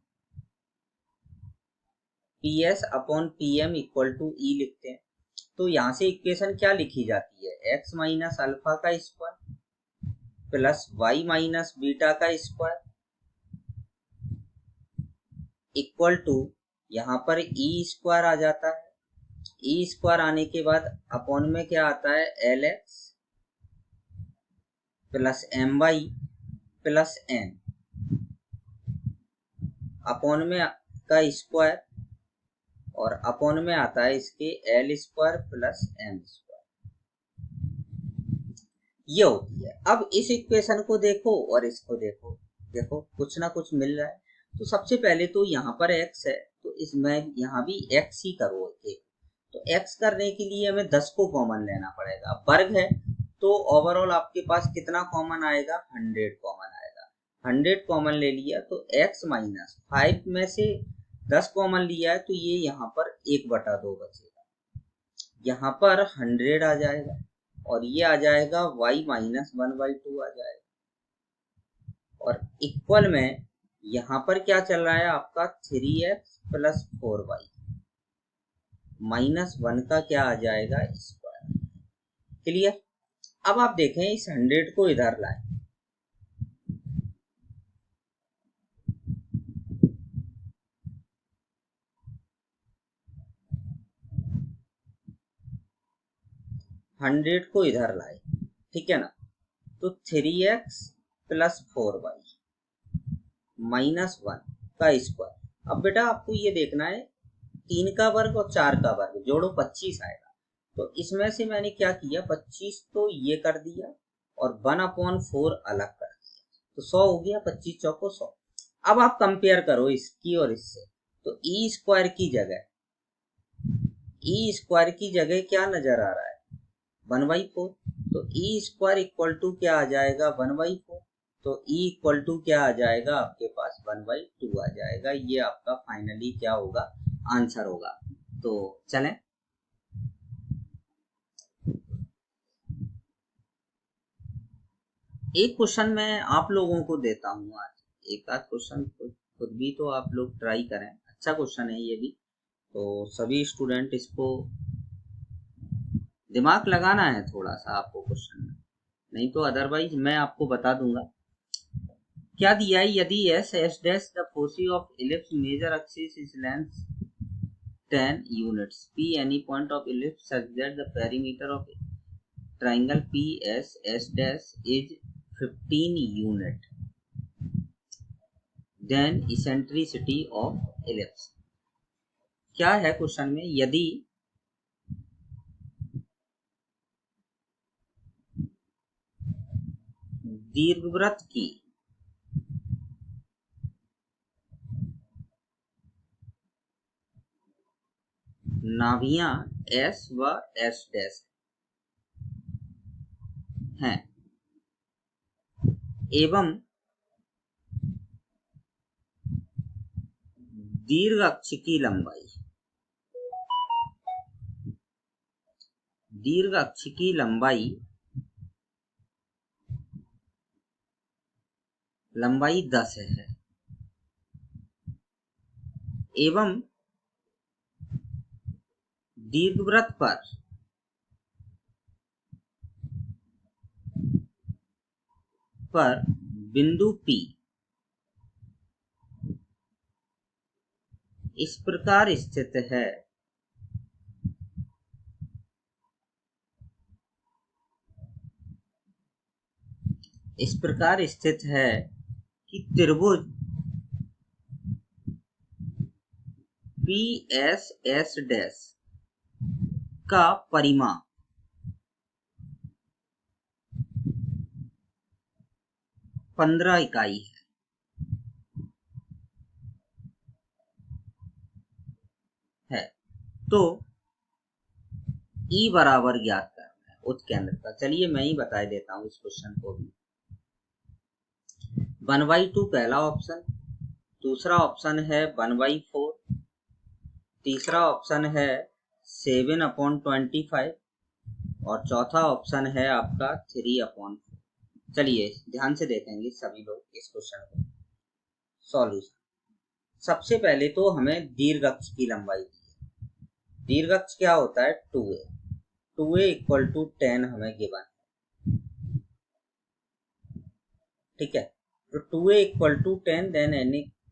PS upon PM equal to E लिखते हैं। तो यहाँ से इक्वेशन क्या लिखी जाती है, x माइनस अल्फा का square plus y minus beta का स्क्वायर इक्वल टू, यहाँ पर e स्क्वायर आ जाता है, e स्क्वायर आने के बाद अपॉन में क्या आता है, Lx plus My plus n upon में का स्क्वायर और अपॉन में आता है इसके L square plus M square, ये होती है। अब इस इक्वेशन को देखो और इसको देखो, देखो कुछ ना कुछ मिल रहा है। तो सबसे पहले तो यहाँ पर x है तो इसमें यहाँ भी x ही करो एक, तो x करने के लिए हमें 10 को कॉमन लेना पड़ेगा। वर्ग है तो ओवरऑल आपके पास कितना कॉमन आएगा, 100 कॉमन आएगा। 100 कॉमन ले लिया तो x माइनस 5 में से 10 कॉमन लिया है तो ये यहाँ पर 1/2 बचेगा, यहाँ पर 100 आ जाएगा और ये आ जाएगा y माइनस 1/2 आ जाएगा, और इक्वल में यहाँ पर क्या चल रहा है आपका 3x प्लस 4y माइनस 1 का क्या आ जाएगा स्क्वायर। क्लियर। अब आप देखें इस 100 को इधर लाएं, हंड्रेड को इधर लाए, ठीक है ना, तो 3x प्लस 4y माइनस 1 का स्क्वायर। अब बेटा आपको ये देखना है 3 का वर्ग और 4 का वर्ग जोड़ो 25 आएगा, तो इसमें से मैंने क्या किया 25 तो ये कर दिया और 1/4 अलग कर दिया, तो 100 हो गया, 25 चौको 100। अब आप कंपेयर करो इसकी और इससे, तो ई स्क्वायर की जगह क्या नजर आ रहा है 1/4, तो ई स्क्वायर इक्वल टू क्या आ जाएगा 1/4, तो ई इक्वल टू क्या आ जाएगा आपके पास 1/2 आ जाएगा। ये आपका फाइनली क्या होगा आंसर होगा। तो चलें एक क्वेश्चन मैं आप लोगों को देता हूँ आज, एक आध क्वेश्चन खुद भी तो आप लोग ट्राई करें, अच्छा क्वेश्चन है ये भी, तो सभी स्टूडेंट इसको दिमाग लगाना है थोड़ा सा आपको क्वेश्चन में, नहीं तो अदरवाइज मैं आपको बता दूंगा। क्या दिया है, यदि S S dash the foci of ellipse major axis is length 10 units, P any point of ellipse such that the perimeter of triangle P S S dash is 15 unit, then eccentricity of ellipse. क्या है क्वेश्चन में, यदि दीर्घवृत्त की नाभियां एस व एस डैश हैं एवं दीर्घ अक्ष की लंबाई 10 है, एवं दीर्घवृत्त पर बिंदु P इस प्रकार स्थित है कि त्रिभुज पी एस एस डैश का परिमाप 15 इकाई है, तो ई बराबर ज्ञात करना है उत्केंद्र का। चलिए मैं ही बता देता हूं इस क्वेश्चन को भी। 1/2 पहला ऑप्शन, दूसरा ऑप्शन है 1/4, तीसरा ऑप्शन है 7/25 और चौथा ऑप्शन है आपका 3/4। चलिए ध्यान से देखेंगे सभी लोग इस क्वेश्चन को। सॉल्यूशन, सबसे पहले तो हमें दीर्घ अक्ष की लंबाई दी है। दीर्घ अक्ष क्या होता है 2a इक्वल टू 10 हमें गिवन है, ठीक है, तो 2a equal to 10 then a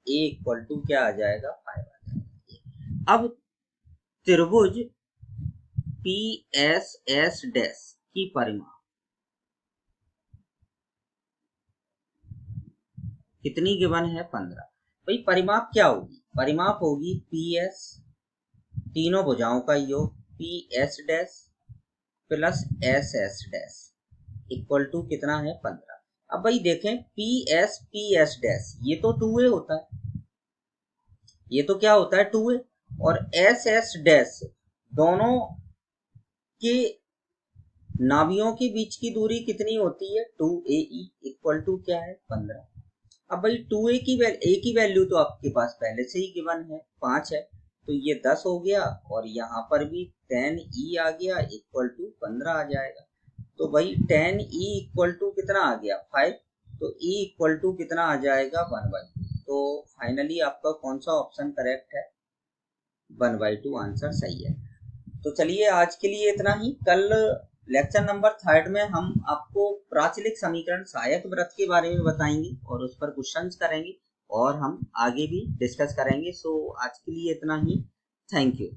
equal to क्या आ जाएगा 5 आ जाएगा। अब त्रिभुज पी एस एस डैश की परिमाप कितनी गिवन है 15। भाई परिमाप क्या होगी, परिमाप होगी पी एस तीनों भुजाओं का योग P S dash plus S S dash equal to कितना है 15। अब भाई देखें पी एस डैश ये तो 2a होता है, ये तो क्या होता है 2a, और एस एस डैश दोनों के नाभियों के बीच की दूरी कितनी होती है 2ae इक्वल टू क्या है 15। अब भाई 2a की a की वैल्यू तो आपके पास पहले से ही गिवन है, 5 है, तो ये 10 हो गया और यहाँ पर भी 10e आ गया इक्वल टू 15 आ जाएगा। तो भाई 10e इक्वल टू कितना आ गया 5, तो e इक्वल टू कितना आ जाएगा 1/2। तो फाइनली आपका कौन सा ऑप्शन करेक्ट है, 1/2 आंसर सही है। तो चलिए आज के लिए इतना ही। कल लेक्चर नंबर 3 में हम आपको प्राचलिक समीकरण सहायक वृत्त के बारे में बताएंगे और उस पर क्वेश्चंस करेंगे और हम आगे भी डिस्कस करेंगे। सो आज के लिए इतना ही। Thank you.